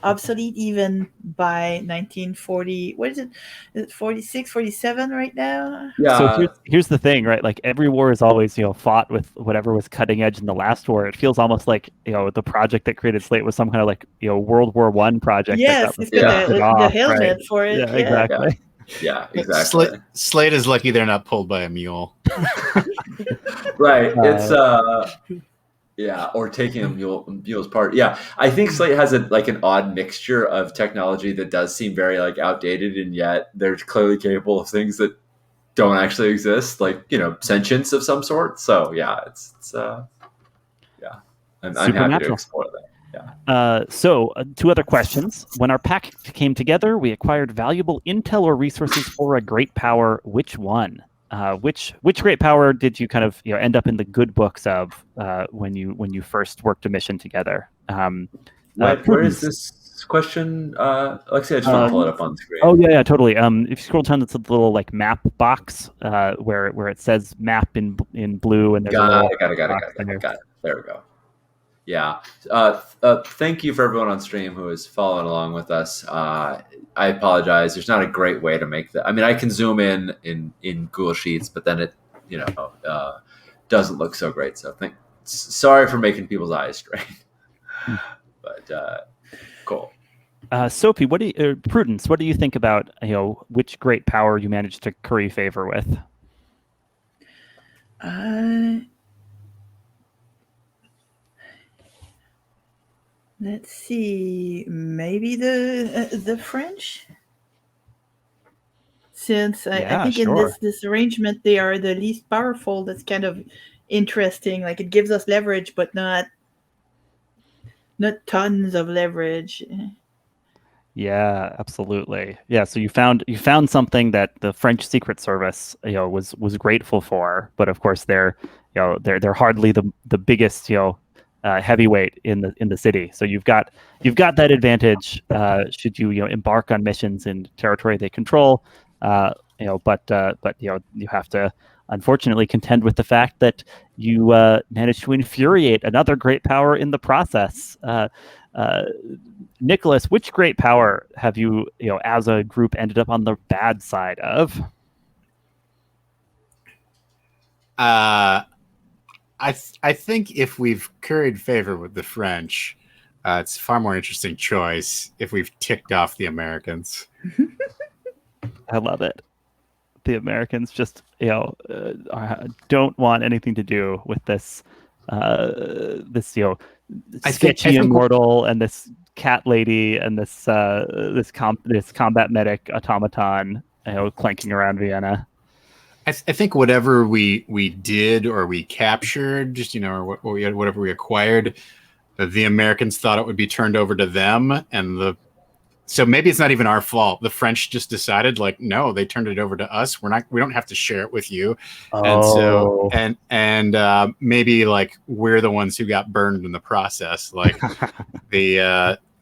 C: obsolete even by 1940. What is it? Is it 46, 47 right now?
D: Yeah. So here's the thing, right? Like every war is always fought with whatever was cutting edge in the last war. It feels almost like the project that created Slate was some kind of World War I project.
C: Yes, it's got the helmet for it.
D: Yeah, exactly.
A: Yeah, exactly.
B: Slate is lucky they're not pulled by a mule.
A: Right. It's or taking a mule's part. Yeah, I think Slate has an odd mixture of technology that does seem very outdated, and yet they're clearly capable of things that don't actually exist, like sentience of some sort. So yeah, I'm happy to explore that. Yeah.
D: So two other questions. When our pack came together, we acquired valuable intel or resources for a great power. Which one? Which great power did you kind of end up in the good books of when you first worked a mission together?
A: Where is this question, Alexi? I just want to pull it up on the screen.
D: Oh yeah, totally. If you scroll down, it's a little map box where it says map in blue, and there's
A: got it. There we go. Yeah. Thank you for everyone on stream who is following along with us. I apologize. There's not a great way to make that. I mean, I can zoom in Google Sheets, but then it, doesn't look so great. So sorry for making people's eyes strain. But cool.
D: Sophie, Prudence, what do you think about which great power you managed to curry favor with?
C: Let's see, maybe the French, since I think in this arrangement they are the least powerful. That's kind of interesting. Like it gives us leverage, but not tons of leverage.
D: Yeah, absolutely. Yeah, so you found something that the French Secret Service was grateful for, but of course they're hardly the biggest heavyweight in the city. So you've got that advantage should you embark on missions in territory they control. But you have to unfortunately contend with the fact that you managed to infuriate another great power in the process. Nicholas, which great power have you, as a group, ended up on the bad side of?
B: I think if we've curried favor with the French, it's a far more interesting choice if we've ticked off the Americans.
D: I love it. The Americans just, don't want anything to do with this, sketchy immortal and this cat lady and this combat medic automaton, clanking around Vienna.
B: I think whatever we did or we captured, just or whatever we acquired, the Americans thought it would be turned over to them, and so maybe it's not even our fault. The French just decided, no, they turned it over to us. We don't have to share it with you.
D: Oh.
B: And so and maybe we're the ones who got burned in the process.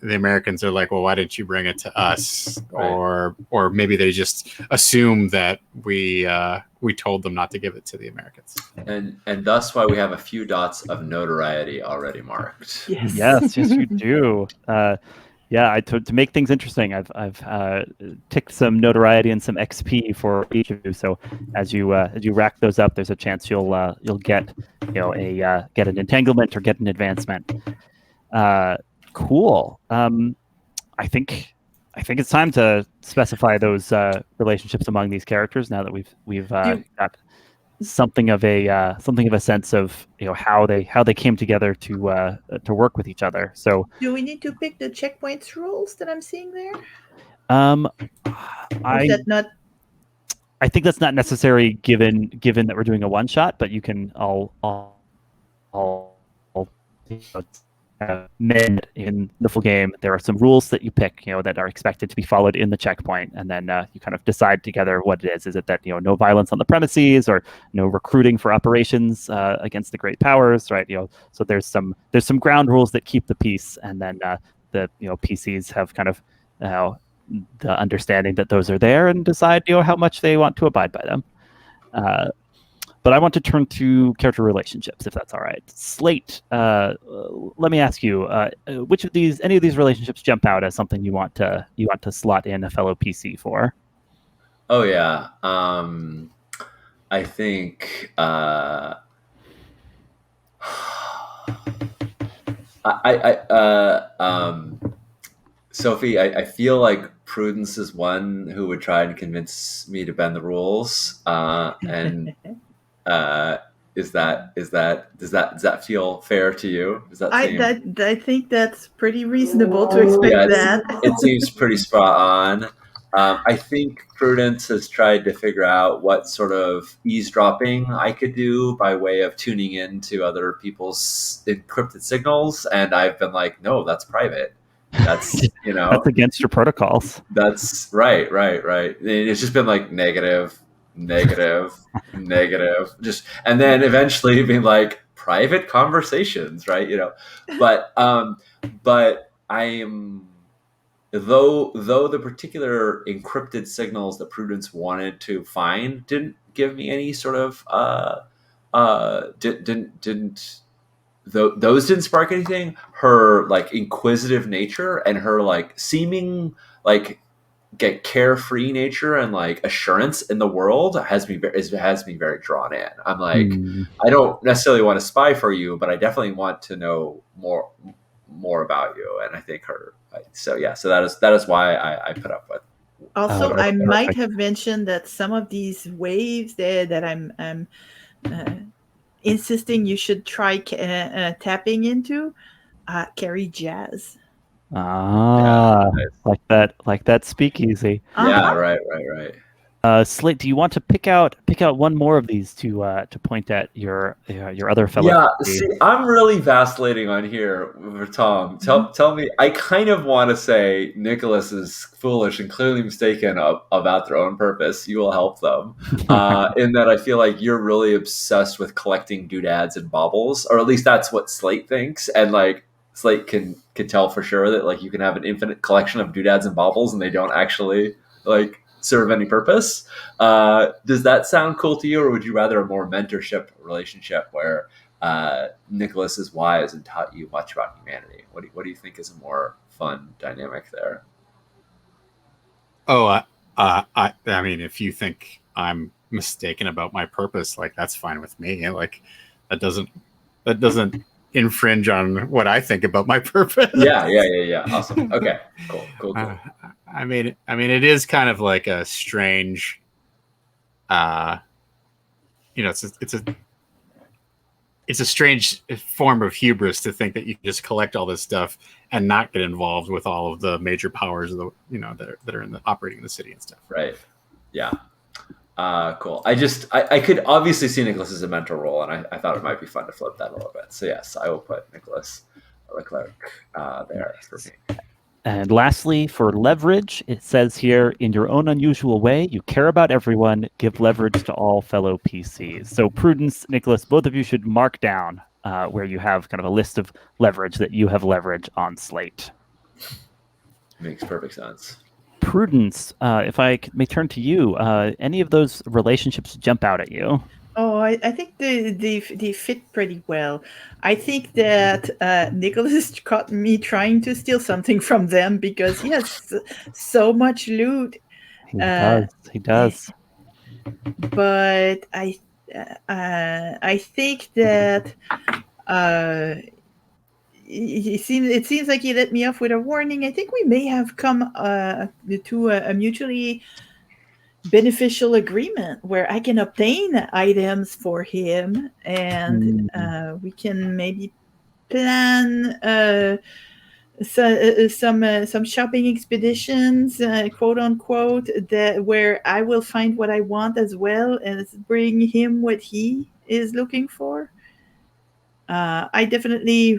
B: The Americans are like, well, why didn't you bring it to us? Right. Or maybe they just assume that we told them not to give it to the Americans.
A: And thus why we have a few dots of notoriety already marked.
D: Yes, you do. To make things interesting, I've ticked some notoriety and some XP for each of you. So as you rack those up, there's a chance you'll get get an entanglement or get an advancement. Cool. I think it's time to specify those relationships among these characters now that we've got something of a sense of how they came together to work with each other. So
C: do we need to pick the checkpoints rules that I'm seeing there?
D: I think that's not necessary given that we're doing a one shot, but you can all men in the full game. There are some rules that you pick, that are expected to be followed in the checkpoint, and then you kind of decide together what it is. Is it that no violence on the premises, or no recruiting for operations against the great powers, right? So there's some ground rules that keep the peace, and then the PCs have kind of the understanding that those are there and decide how much they want to abide by them. But I want to turn to character relationships, if that's all right. Slate, let me ask you, any of these relationships jump out as something you want to slot in a fellow PC for?
A: Oh yeah, I think Sophie, I feel like Prudence is one who would try and convince me to bend the rules, and. Does that feel fair to you?
C: I think that's pretty reasonable to expect that.
A: It seems pretty spot on. I think Prudence has tried to figure out what sort of eavesdropping I could do by way of tuning in to other people's encrypted signals, and I've been like, no, that's private. That's
D: that's against your protocols.
A: That's right. It's just been like negative, just, and then eventually being like private conversations, right? But I am, though the particular encrypted signals that Prudence wanted to find didn't give me any sort of those didn't spark anything. Her inquisitive nature and her seeming get carefree nature and assurance in the world has me very drawn in. I'm like, I don't necessarily want to spy for you, but I definitely want to know more about you. And I think so that is why I put up with.
C: Also, I might have mentioned that some of these waves there that I'm insisting you should try tapping into carry jazz.
D: Like that speakeasy.
A: Yeah, right.
D: Slate, do you want to pick out one more of these to point at your other fellow?
A: Yeah, see, I'm really vacillating on here for Tom. Tell me, I kind of want to say Nicholas is foolish and clearly mistaken about their own purpose. You will help them. In that I feel like you're really obsessed with collecting doodads and baubles, or at least that's what Slate thinks. And Slate can tell for sure that you can have an infinite collection of doodads and baubles and they don't actually serve any purpose. Does that sound cool to you, or would you rather a more mentorship relationship where Nicholas is wise and taught you much about humanity? What do you think is a more fun dynamic there?
B: Oh, I mean, if you think I'm mistaken about my purpose, like that's fine with me. Like that doesn't infringe on what I think about my purpose.
A: Yeah. Awesome. Okay. Cool.
B: I mean, it is kind of like a strange, it's a strange form of hubris to think that you can just collect all this stuff and not get involved with all of the major powers of the that are in the operating in the city and stuff.
A: Right. Yeah. Cool. I could obviously see Nicholas as a mentor role, and I thought it might be fun to flip that a little bit. So yes, I will put Nicholas Leclerc there for me.
D: And lastly, for leverage, it says here, in your own unusual way, you care about everyone, give leverage to all fellow PCs. So Prudence, Nicholas, both of you should mark down where you have kind of a list of leverage that you have leverage on Slate.
A: Makes perfect sense.
D: Prudence, if I may turn to you, any of those relationships jump out at you?
C: Oh, I think they fit pretty well. I think that Nicholas caught me trying to steal something from them because he has so much loot.
D: He does.
C: But I think that it seems like he let me off with a warning. I think we may have come to a mutually beneficial agreement where I can obtain items for him, and we can maybe plan some shopping expeditions, quote unquote, that where I will find what I want as well as bring him what he is looking for. I definitely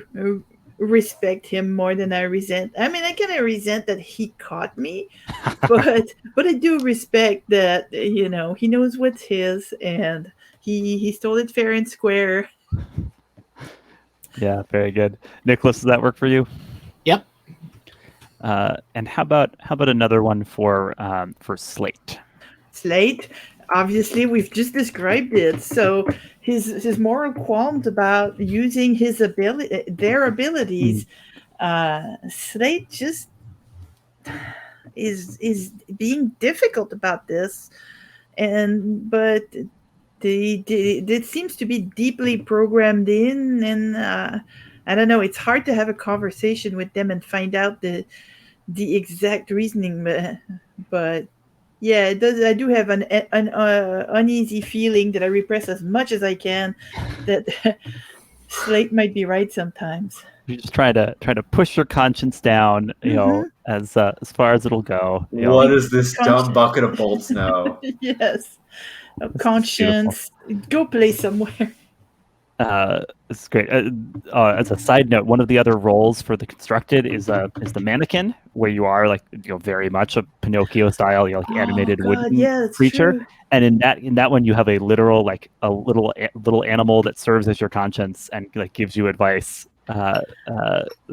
C: respect him more than I resent. I mean, I kind of resent that he caught me, but I do respect that he knows what's his, and he stole it fair and square.
D: Yeah, very good. Nicholas, does that work for you?
B: Yep.
D: And how about another one for Slate?
C: Slate, obviously, we've just described it. So his moral qualms about using their abilities. Slate just is being difficult about this, but it seems to be deeply programmed in, and I don't know. It's hard to have a conversation with them and find out the exact reasoning, but yeah, it does. I do have an uneasy feeling that I repress as much as I can that Slate might be right sometimes.
D: You just try to push your conscience down, as far as it'll go.
A: What does this dumb bucket of bolts know?
C: Yes, conscience. Go play somewhere.
D: It's great. As a side note, one of the other roles for the constructed is the mannequin, where you are like very much a Pinocchio style, animated wooden creature.
C: True.
D: And in that one, you have a literal a little animal that serves as your conscience and gives you advice.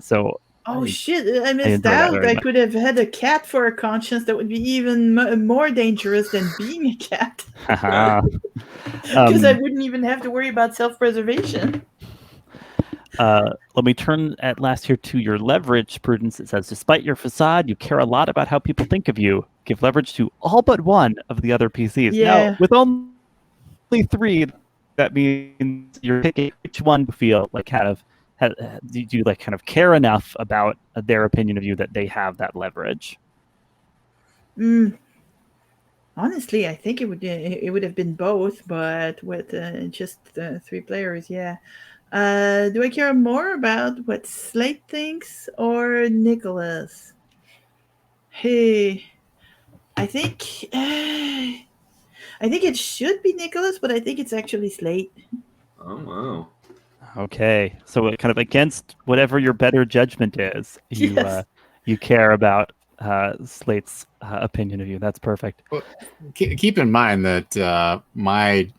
D: So.
C: Shit! I missed out. I could have had a cat for a conscience. That would be even more dangerous than being a cat. Because I wouldn't even have to worry about self-preservation.
D: Let me turn at last here to your leverage, Prudence. It says, despite your facade, you care a lot about how people think of you. Give leverage to all but one of the other PCs.
C: Yeah.
D: Now, with only 3, that means you're picking which one to feel like do you kind of care enough about their opinion of you that they have that leverage?
C: Honestly, I think it would have been both, but with just 3 players, yeah. Do I care more about what Slate thinks or Nicholas? Hey, I think it should be Nicholas, but I think it's actually Slate.
A: Oh wow.
D: Okay, so kind of against whatever your better judgment is, you care about Slate's opinion of you. That's perfect.
B: Well, keep in mind that my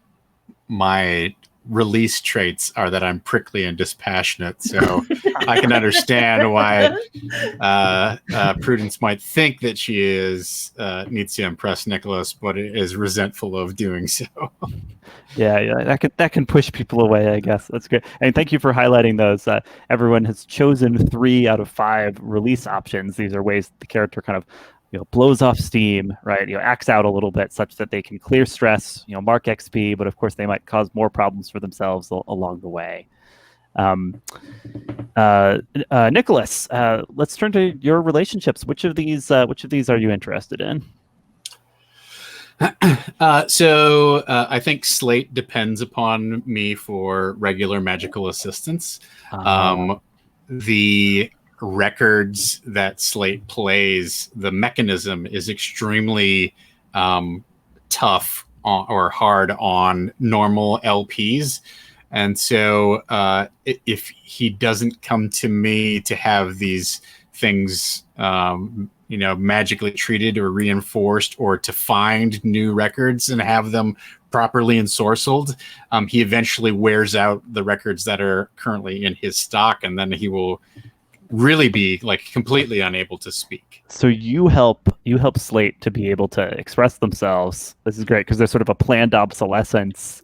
B: release traits are that I'm prickly and dispassionate. So I can understand why Prudence might think that she needs to impress Nicholas, but is resentful of doing so.
D: Yeah, that can push people away, I guess. That's great. And thank you for highlighting those. Everyone has chosen 3 out of 5 release options. These are ways the character kind of blows off steam, right? Acts out a little bit such that they can clear stress, mark XP, but of course they might cause more problems for themselves along the way. Nicholas, let's turn to your relationships. Which of these are you interested in?
B: So I think Slate depends upon me for regular magical assistance. The records that Slate plays, the mechanism is extremely tough or hard on normal LPs. And so if he doesn't come to me to have these things magically treated or reinforced, or to find new records and have them properly ensorcelled, he eventually wears out the records that are currently in his stock, and then he will really be completely unable to speak.
D: So you help Slate to be able to express themselves. This is great because there's sort of a planned obsolescence.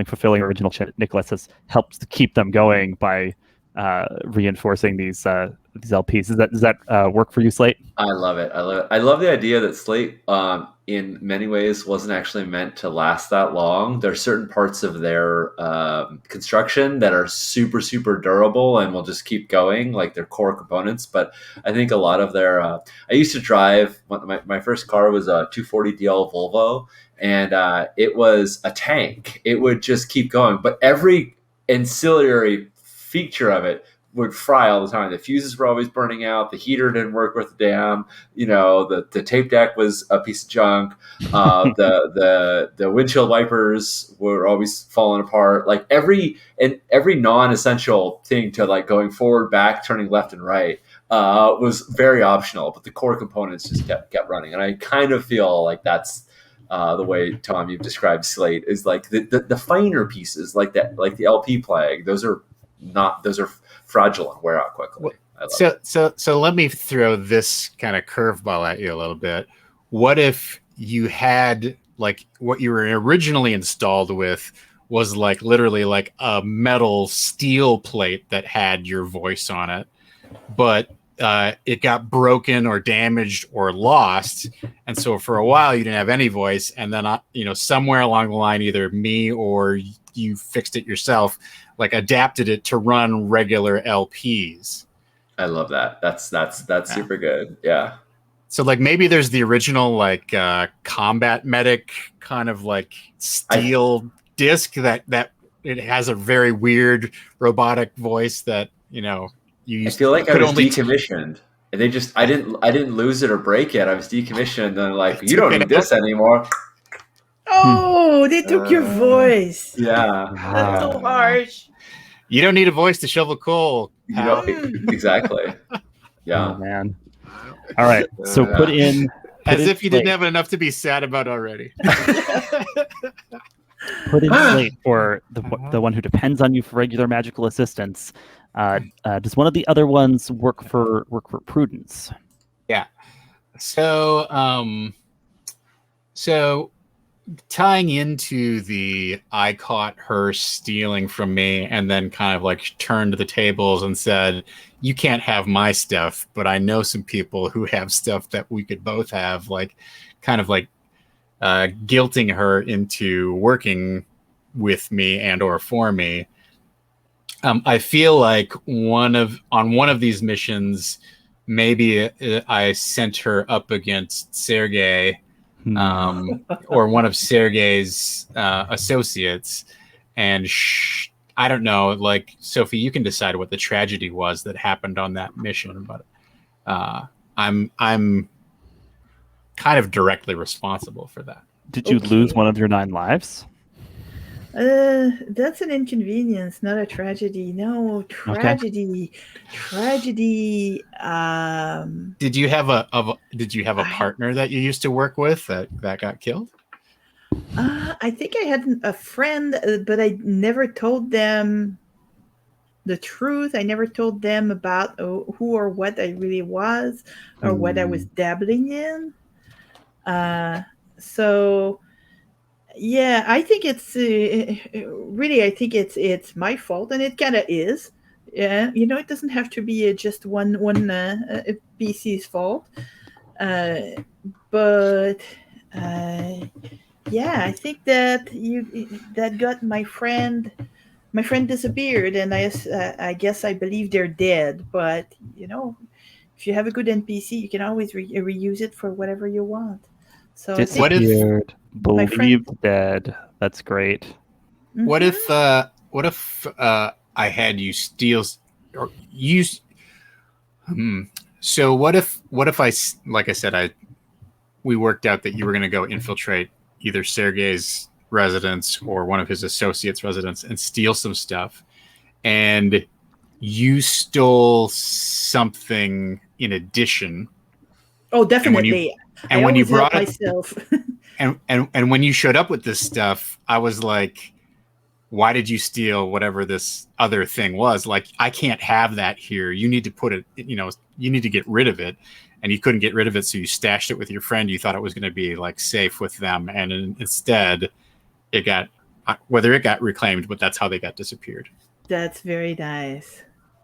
D: Fulfilling original shit. Nicholas has helped to keep them going by reinforcing these LPs. Does that work for you, Slate?
A: I love it. I love the idea that Slate, in many ways, wasn't actually meant to last that long. There are certain parts of their construction that are super, super durable and will just keep going, like their core components. But I think a lot of their... I used to drive... My first car was a 240DL Volvo, and it was a tank. It would just keep going. But every ancillary feature of it would fry all the time. The fuses were always burning out. The heater didn't work worth a damn. The tape deck was a piece of junk. The windshield wipers were always falling apart. Like every non-essential thing to going forward, back, turning left and right was very optional. But the core components just kept running. And I kind of feel like that's the way, Tom, you've described Slate, is the finer pieces, like the LP playing. Those are fragile and wear out quickly.
B: So let me throw this kind of curveball at you a little bit. What if you had what you were originally installed with was literally a metal steel plate that had your voice on it, but it got broken or damaged or lost, and so for a while you didn't have any voice, and then somewhere along the line, either me or you fixed it yourself, adapted it to run regular LPs.
A: I love that. That's super good. Yeah.
B: So maybe there's the original combat medic kind of steel disc that it has a very weird robotic voice that you.
A: I feel like I was decommissioned. And I didn't lose it or break it. I was decommissioned, and you don't need this anymore.
C: Oh, they took your voice.
A: Yeah.
C: That's so harsh.
B: You don't need a voice to shovel coal.
A: Exactly. Yeah.
D: Oh, man. All right. So put in
B: if you didn't have enough to be sad about already.
D: Put in Slate for the one who depends on you for regular magical assistance. Does one of the other ones work for Prudence?
B: Yeah. So tying into I caught her stealing from me and then kind of turned the tables and said, you can't have my stuff, but I know some people who have stuff that we could both have, guilting her into working with me and or for me. I feel like on one of these missions, maybe I sent her up against Sergei, or one of Sergei's associates, and I don't know. Sophie, you can decide what the tragedy was that happened on that mission, but I'm kind of directly responsible for that.
D: Did you lose one of your 9 lives?
C: That's an inconvenience, not a tragedy. No, tragedy. Okay. Tragedy.
B: Did you have a partner that you used to work with that got killed?
C: I think I had a friend, but I never told them the truth. I never told them about who or what I really was or what I was dabbling in. Uh, so yeah, I think it's really. I think it's my fault, and it kind of is. Yeah, it doesn't have to be just one PC's fault. Uh, but uh, yeah, I think that got my friend disappeared, and I guess I believe they're dead. But if you have a good NPC, you can always reuse it for whatever you want. So I think
B: What if
D: Disappeared,
C: my friend.
D: believed dead. That's great.
B: what
C: Mhm.
B: if I had you steal or use so what if like I said we worked out that you were going to go infiltrate either Sergei's residence or one of his associates' residence and steal some stuff, and you stole something in addition.
C: Oh,
B: And when you
C: definitely. I
B: and when you
C: always help
B: brought it
C: myself.
B: and when you showed up with this stuff, I was like, why did you steal whatever this other thing was? Like, I can't have that here. You need to put it, you need to get rid of it. And you couldn't get rid of it, so you stashed it with your friend. You thought it was going to be like safe with them, and instead, it got whether it got reclaimed, but that's how they got disappeared.
C: That's very nice.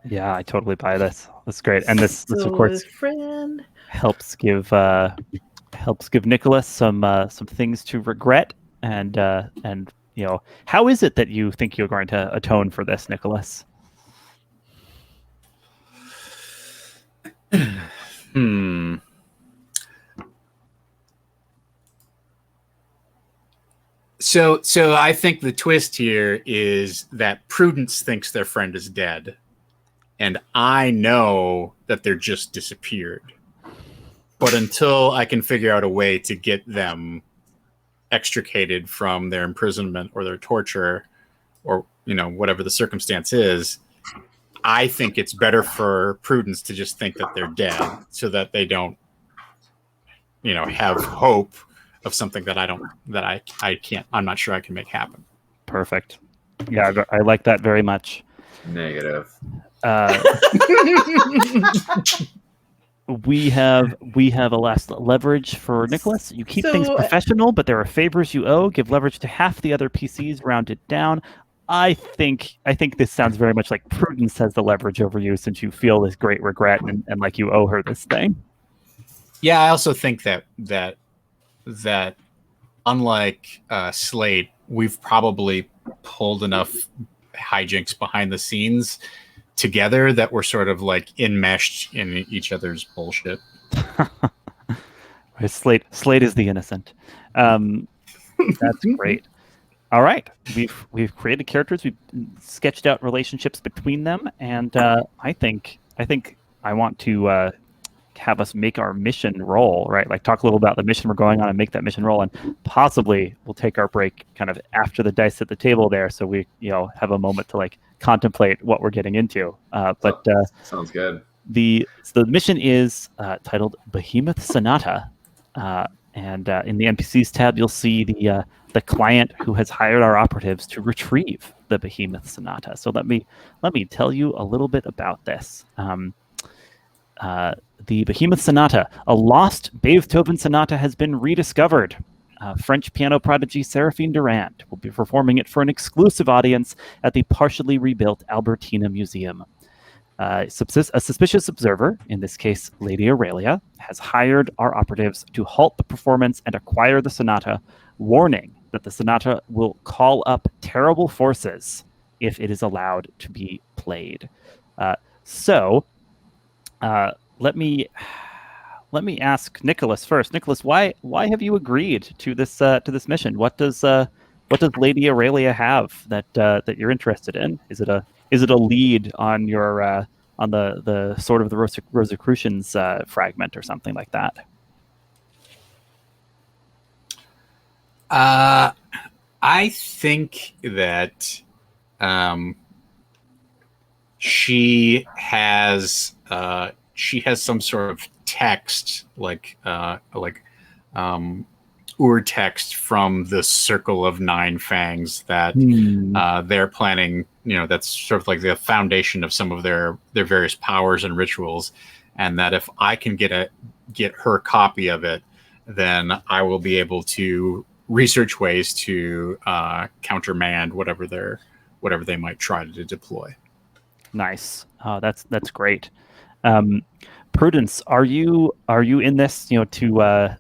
D: Yeah, I totally buy this. That's great. And this of
C: So,
D: course
C: friend.
D: helps give Nicholas some things to regret, and how is it that you think you're going to atone for this, Nicholas?
B: Hmm. So I think the twist here is that Prudence thinks their friend is dead, and I know that they're just disappeared. But until I can figure out a way to get them extricated from their imprisonment or their torture, or whatever the circumstance is, I think it's better for Prudence to just think that they're dead, so that they don't, have hope of something that I can't. I'm not sure I can make happen.
D: Perfect. Yeah, I like that very much.
A: Negative.
D: We have a last leverage for Nicholas. You keep things
C: So,
D: professional, but there are favors you owe. Give leverage to half the other PCs, round it down. I think this sounds very much like Prudence has the leverage over you, since you feel this great regret and like you owe her this thing.
B: Yeah, I also think that unlike Slate, we've probably pulled enough hijinks behind the scenes together that we're sort of like enmeshed in each other's bullshit.
D: Slate is the innocent. That's great. All right, we've created characters, we've sketched out relationships between them, and I think I want to have us make our mission roll, right? Like talk a little about the mission we're going on and make that mission roll, and possibly we'll take our break kind of after the dice at the table there, so we have a moment to like contemplate what we're getting into. But
A: Sounds good.
D: the mission is titled Behemoth Sonata, and in the NPCs tab, you'll see the client who has hired our operatives to retrieve the Behemoth Sonata. So let me tell you a little bit about this. The Behemoth Sonata, a lost Beethoven sonata, has been rediscovered. French piano prodigy Seraphine Durand will be performing it for an exclusive audience at the partially rebuilt Albertina Museum. A suspicious observer, in this case Lady Aurelia, has hired our operatives to halt the performance and acquire the sonata, warning that the sonata will call up terrible forces if it is allowed to be played. So let me ask Nicholas first. Nicholas, why have you agreed to this mission? What does Lady Aurelia have that you're interested in? Is it a lead on your on the Sword of the Rosicrucians fragment or something like that?
B: I think that she has some sort of text, like urtext from the circle of 9 fangs that they're planning. That's sort of like the foundation of some of their various powers and rituals, and that if I can get her copy of it, then I will be able to research ways to countermand whatever they might try to deploy.
D: Nice. That's great. Prudence, are you in this, to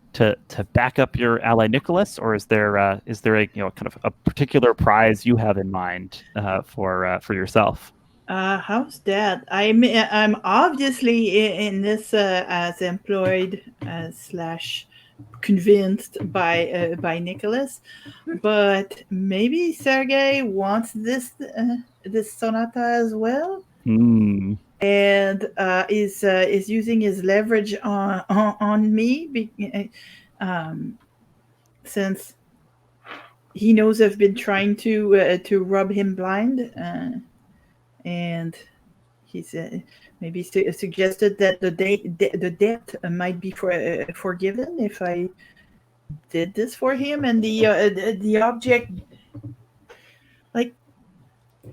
D: back up your ally Nicholas, or is there a kind of a particular prize you have in mind for yourself?
C: How's that? I'm obviously in this as employed slash convinced by Nicholas, but maybe Sergei wants this sonata as well, and is using his leverage on me, since he knows I've been trying to rub him blind, and he's maybe suggested that the debt might be forgiven if I did this for him, and the object, like,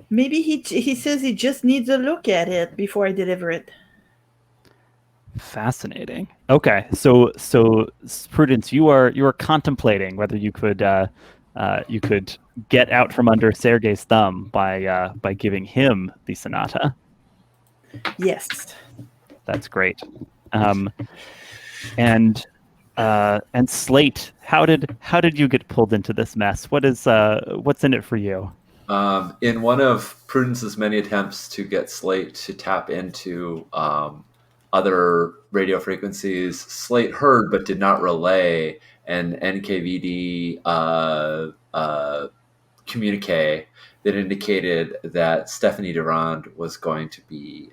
C: maybe he says he just needs a look at it before I deliver it.
D: Fascinating. Okay, so Prudence, you are contemplating whether you could get out from under Sergei's thumb by giving him the sonata.
C: Yes,
D: that's great. And Slate, how did you get pulled into this mess? What's in it for you?
A: In one of Prudence's many attempts to get Slate to tap into other radio frequencies, Slate heard but did not relay an NKVD communique that indicated that Stephanie Durand was going to be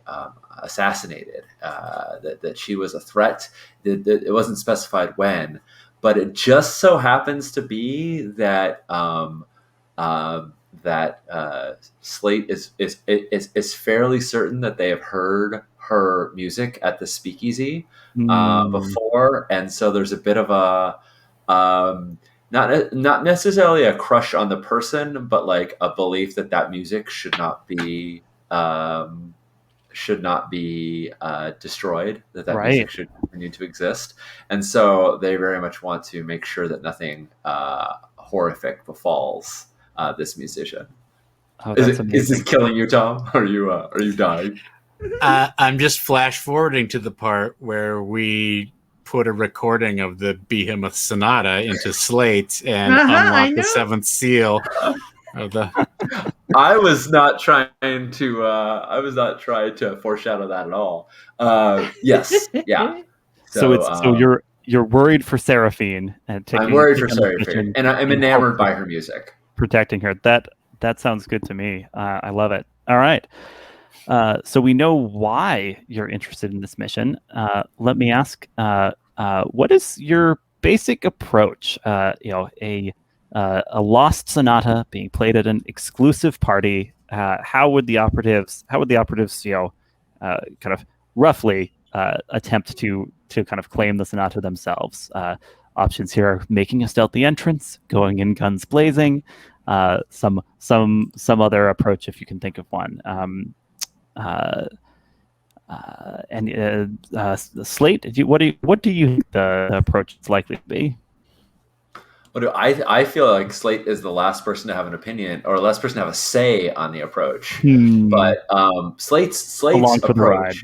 A: assassinated, that she was a threat. That it wasn't specified when, but it just so happens to be that Slate is fairly certain that they have heard her music at the Speakeasy before, and so there's a bit of a not necessarily a crush on the person, but like a belief that music should not be destroyed, that
D: right.
A: Music should continue to exist, and so they very much want to make sure that nothing horrific befalls this musician.
D: Oh,
A: is this killing you, Tom? Are you dying?
B: I'm just flash forwarding to the part where we put a recording of the Behemoth Sonata into Slate and unlock the seventh seal of the.
A: I was not trying to foreshadow that at all. Yes, yeah.
D: So you're worried for Seraphine and taking.
A: I'm worried for Seraphine, and I'm enamored by her music.
D: Protecting her. That sounds good to me. I love it. All right. So we know why you're interested in this mission. Let me ask, what is your basic approach? A lost sonata being played at an exclusive party. How would the operatives, kind of roughly attempt to kind of claim the sonata themselves? Options here are making a stealthy entrance, going in guns blazing, some other approach if you can think of one. Slate, what do you think the approach is likely to be?
A: I feel like Slate is the last person to have an opinion, or last person to have a say on the approach. But Slate's approach.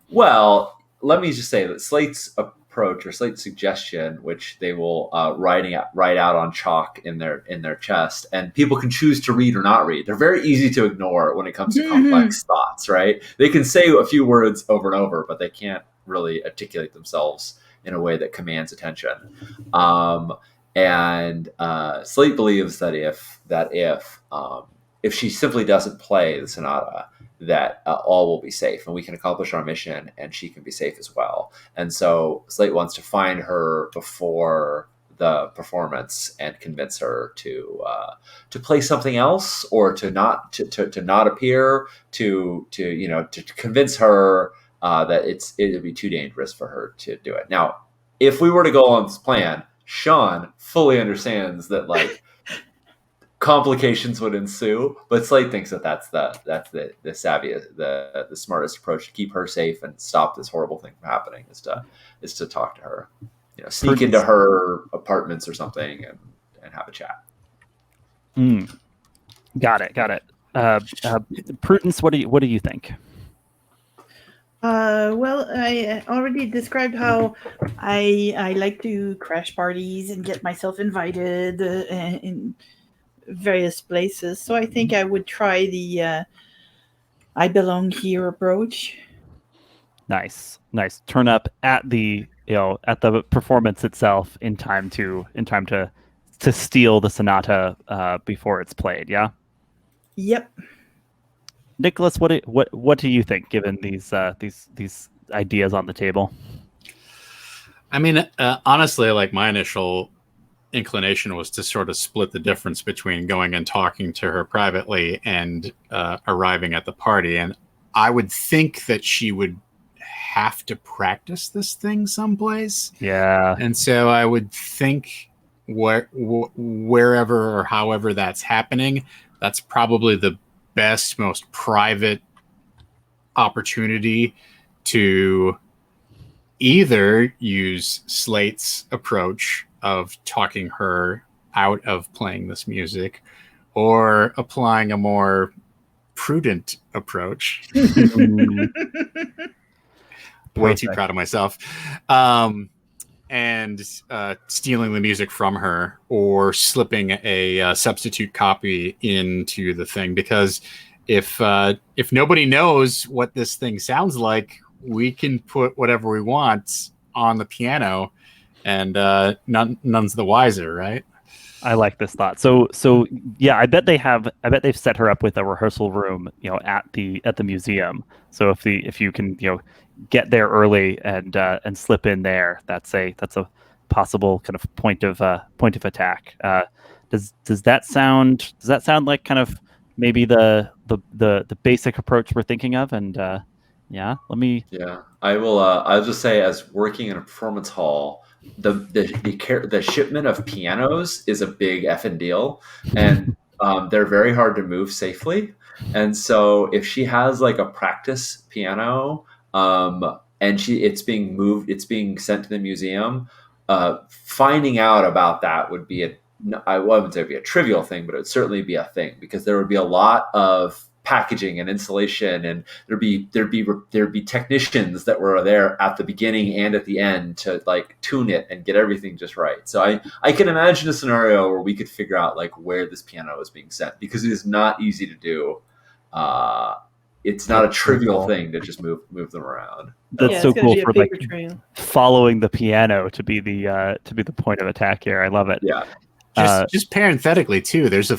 A: Well, let me just say that Slate's approach, or Slate's suggestion, which they will write out on chalk in their chest, and people can choose to read or not read. They're very easy to ignore when it comes to complex thoughts, right? They can say a few words over and over, but they can't really articulate themselves in a way that commands attention. And Slate believes that if she simply doesn't play the sonata, that all will be safe and we can accomplish our mission and she can be safe as well. And so Slate wants to find her before the performance and convince her to play something else, or to not appear, to convince her that it would be too dangerous for her to do it. Now, if we were to go on this plan, Sean fully understands that like complications would ensue, but Slade thinks that that's the savviest, the smartest approach to keep her safe and stop this horrible thing from happening is to talk to her, sneak into her apartments or something and have a chat.
D: Got it. Prudence, what do you think?
C: Well, I already described how I like to crash parties and get myself invited in various places. So I think I would try the I belong here approach.
D: Nice. Turn up at the performance itself in time to steal the sonata before it's played. Yeah.
C: Yep.
D: Nicholas, what do you think, given these ideas on the table?
B: I mean, honestly, like my initial inclination was to sort of split the difference between going and talking to her privately and arriving at the party. And I would think that she would have to practice this thing someplace.
D: Yeah.
B: And so I would think wherever or however that's happening, that's probably the best, most private opportunity to either use Slate's approach of talking her out of playing this music or applying a more prudent approach. Way too proud of myself. And stealing the music from her or slipping a substitute copy into the thing, because if nobody knows what this thing sounds like, we can put whatever we want on the piano, and none's the wiser, right?
D: I like this thought. So yeah, I bet they've set her up with a rehearsal room, at the museum. So if you can, get there early and slip in there, that's a possible kind of point of attack. Does that sound like kind of maybe the basic approach we're thinking of? And yeah,
A: I will. I'll just say, as working in a performance hall, the shipment of pianos is a big effing deal, and they're very hard to move safely. And so, if she has like a practice piano, and it's being sent to the museum, finding out about that would be I wouldn't say it'd be a trivial thing, but it would certainly be a thing, because there would be a lot of packaging and installation, and there'd be technicians that were there at the beginning and at the end to like tune it and get everything just right. So I can imagine a scenario where we could figure out like where this piano is being sent, because it is not easy to do. It's not a trivial thing to just move them around.
D: That's so cool for like following the piano to be the point of attack here. I love it.
A: Yeah.
B: Just parenthetically too, there's a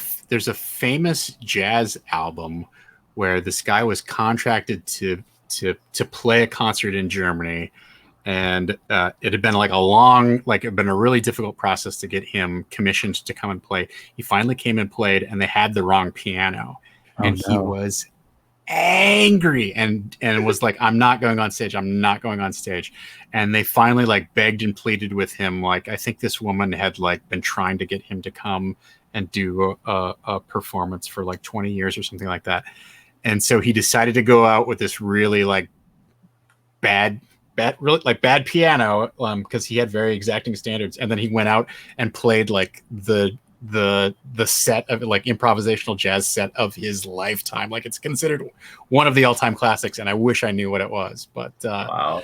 B: famous jazz album where this guy was contracted to play a concert in Germany, and it had been it'd been a really difficult process to get him commissioned to come and play. He finally came and played, and they had the wrong piano, and he was angry and was like, I'm not going on stage, and they finally like begged and pleaded with him. Like, I think this woman had like been trying to get him to come and do a performance for like 20 years or something like that, and so he decided to go out with this really like bad piano, because he had very exacting standards, and then he went out and played like the set of like improvisational jazz set of his lifetime. Like, it's considered one of the all-time classics, and I wish I knew what it was, but
A: wow.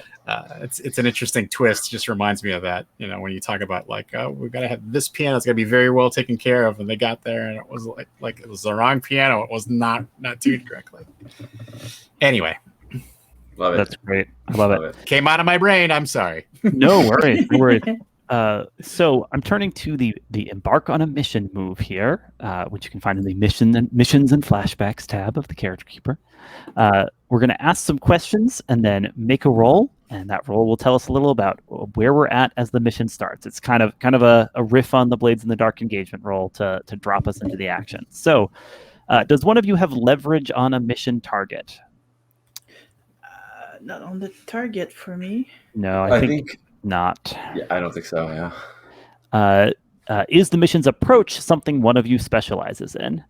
B: It's an interesting twist. It just reminds me of that, when you talk about like, we've got to have this piano, it's got to be very well taken care of, and they got there and it was like it was the wrong piano. It was not tuned correctly. Anyway,
A: love it.
D: That's great. I love it.
B: Came out of my brain. I'm sorry.
D: No worries. No worries. So I'm turning to the Embark on a Mission move here, which you can find in the missions and flashbacks tab of the Character Keeper. We're going to ask some questions and then make a roll, and that roll will tell us a little about where we're at as the mission starts. It's kind of a riff on the Blades in the Dark engagement roll to drop us into the action. So, does one of you have leverage on a mission target?
C: Not on the target for me.
D: No, I think not.
A: Yeah, I don't think so. Yeah.
D: Is the mission's approach something one of you specializes in?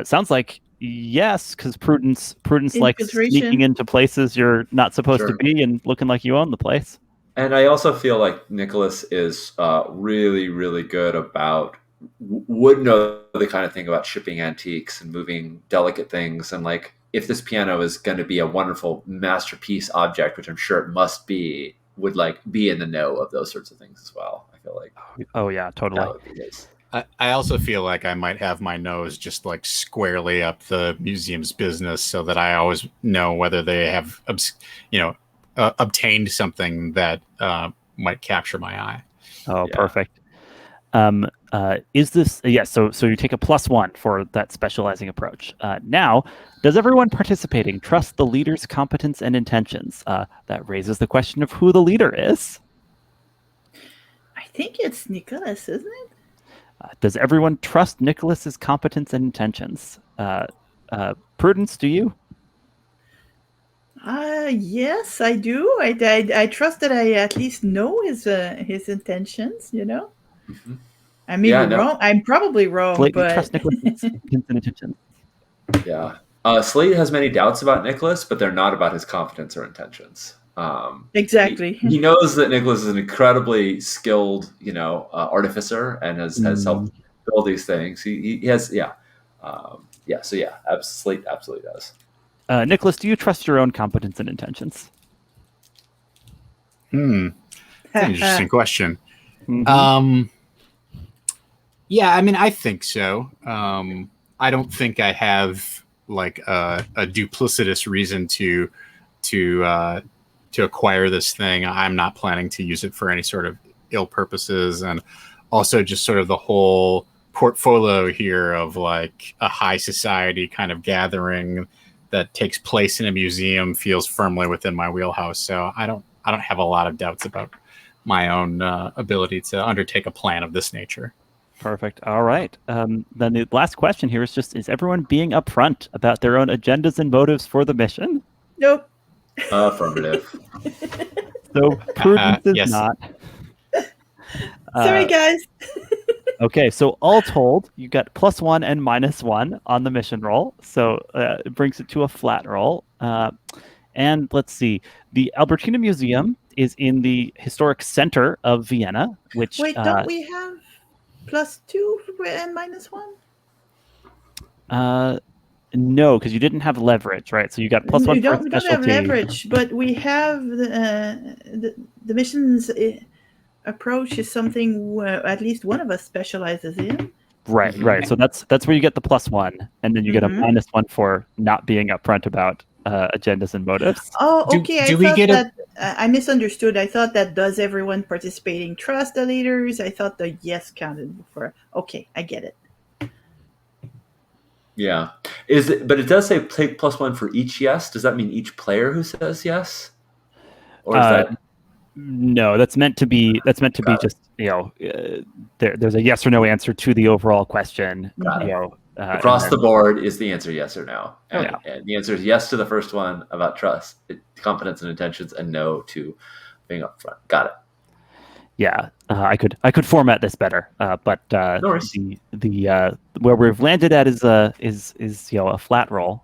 D: Sounds like yes, because Prudence likes sneaking
C: Infiltration.
D: into places you're not supposed to
A: Sure.
D: be and looking like you own the place.
A: And I also feel like Nicholas is really, really good about would know the kind of thing about shipping antiques and moving delicate things. And like, if this piano is going to be a wonderful masterpiece object, which I'm sure it must be, would like be in the know of those sorts of things as well. I feel like
D: Oh yeah, totally.
A: that would be his.
B: I also feel like I might have my nose just like squarely up the museum's business, so that I always know whether they have, obtained something that might capture my eye.
D: Oh,
A: Yeah.
D: perfect. Is this yes? So you take a +1 for that specializing approach. Now, does everyone participating trust the leader's competence and intentions? That raises the question of who the leader is.
C: I think it's Nicholas, isn't it?
D: Does everyone trust Nicholas's competence and intentions? Prudence, do you?
C: Yes, I do. I trust that I at least know his intentions.
A: Mm-hmm.
C: I may be wrong. I'm probably wrong,
D: Slate, you
C: but
D: trust Nicholas's competence and intentions.
A: Yeah. Slade has many doubts about Nicholas, but they're not about his competence or intentions.
C: Exactly.
A: He knows that Nicholas is an incredibly skilled, artificer and has helped build these things. He has, yeah. So yeah, Slade absolutely does.
D: Nicholas, do you trust your own competence and intentions?
B: That's an interesting question.
D: Mhm.
B: Yeah, I mean, I think so. I don't think I have like a duplicitous reason to acquire this thing. I'm not planning to use it for any sort of ill purposes, and also just sort of the whole portfolio here of like a high society kind of gathering that takes place in a museum feels firmly within my wheelhouse. So I don't have a lot of doubts about my own ability to undertake a plan of this nature.
D: Perfect. All right. Then the last question here is is everyone being upfront about their own agendas and motives for the mission?
C: Nope.
A: Affirmative.
D: So Prudence is
B: yes.
D: not.
C: Sorry, guys.
D: Okay, so all told, you got +1 and -1 on the mission roll. So it brings it to a flat roll. And let's see. The Albertina Museum is in the historic center of Vienna, which...
C: Wait, don't we have +2 and -1?
D: No, because you didn't have leverage, right? So you got +1
C: We
D: for
C: don't have
D: specialty.
C: leverage, but we have the mission's approach is something at least one of us specializes in.
D: Right. So that's where you get the +1, and then you get a -1 for not being upfront about agendas and motives.
C: Oh, okay. I misunderstood. I thought that does everyone participating trust the leaders? I thought the yes counted for. Okay, I get it.
A: Yeah. But it does say take +1 for each yes. Does that mean each player who says yes? Or is that...
D: No, that's meant to be just, there's a yes or no answer to the overall question.
A: Across the board, is the answer yes or no? And the answer is yes to the first one about trust, competence and intentions, and no to being upfront. Got it.
D: Yeah, I could format this better, but
A: No worries.
D: the where we've landed at is a flat roll.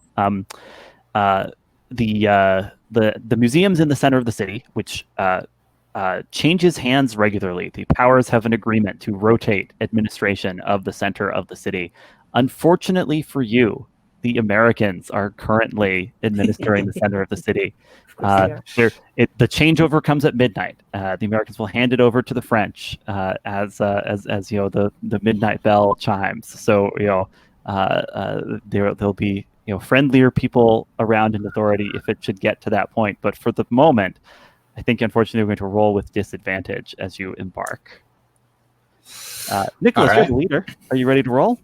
D: The museum's in the center of the city, which changes hands regularly. The powers have an agreement to rotate administration of the center of the city. Unfortunately for you, the Americans are currently administering the center of the city. The changeover comes at midnight. The Americans will hand it over to the French as the midnight bell chimes. So there'll be friendlier people around in authority if it should get to that point. But for the moment, I think, unfortunately, we're going to roll with disadvantage as you embark. Nicholas,
B: right.
D: You're the leader. Are you ready to roll?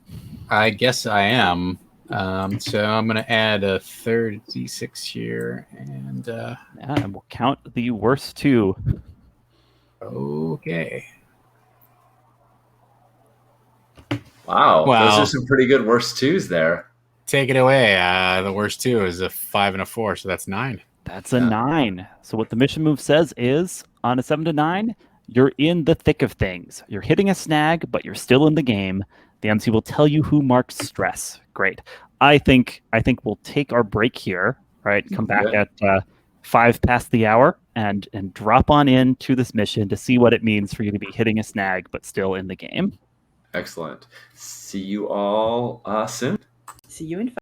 B: I guess I am. So I'm going to add a third D6 here. And
D: we'll count the worst 2.
B: Okay.
A: Wow. Those are some pretty good worst 2s there.
B: Take it away. The worst 2 is a 5 and a 4, so that's 9.
D: That's a 9. So what the mission move says is, on a 7 to 9, you're in the thick of things. You're hitting a snag, but you're still in the game. The MC will tell you who marks stress. Great. I think we'll take our break here, right? Come back
A: Okay.
D: at 5 past the hour and drop on into this mission to see what it means for you to be hitting a snag, but still in the game.
A: Excellent. See you all soon.
C: See you in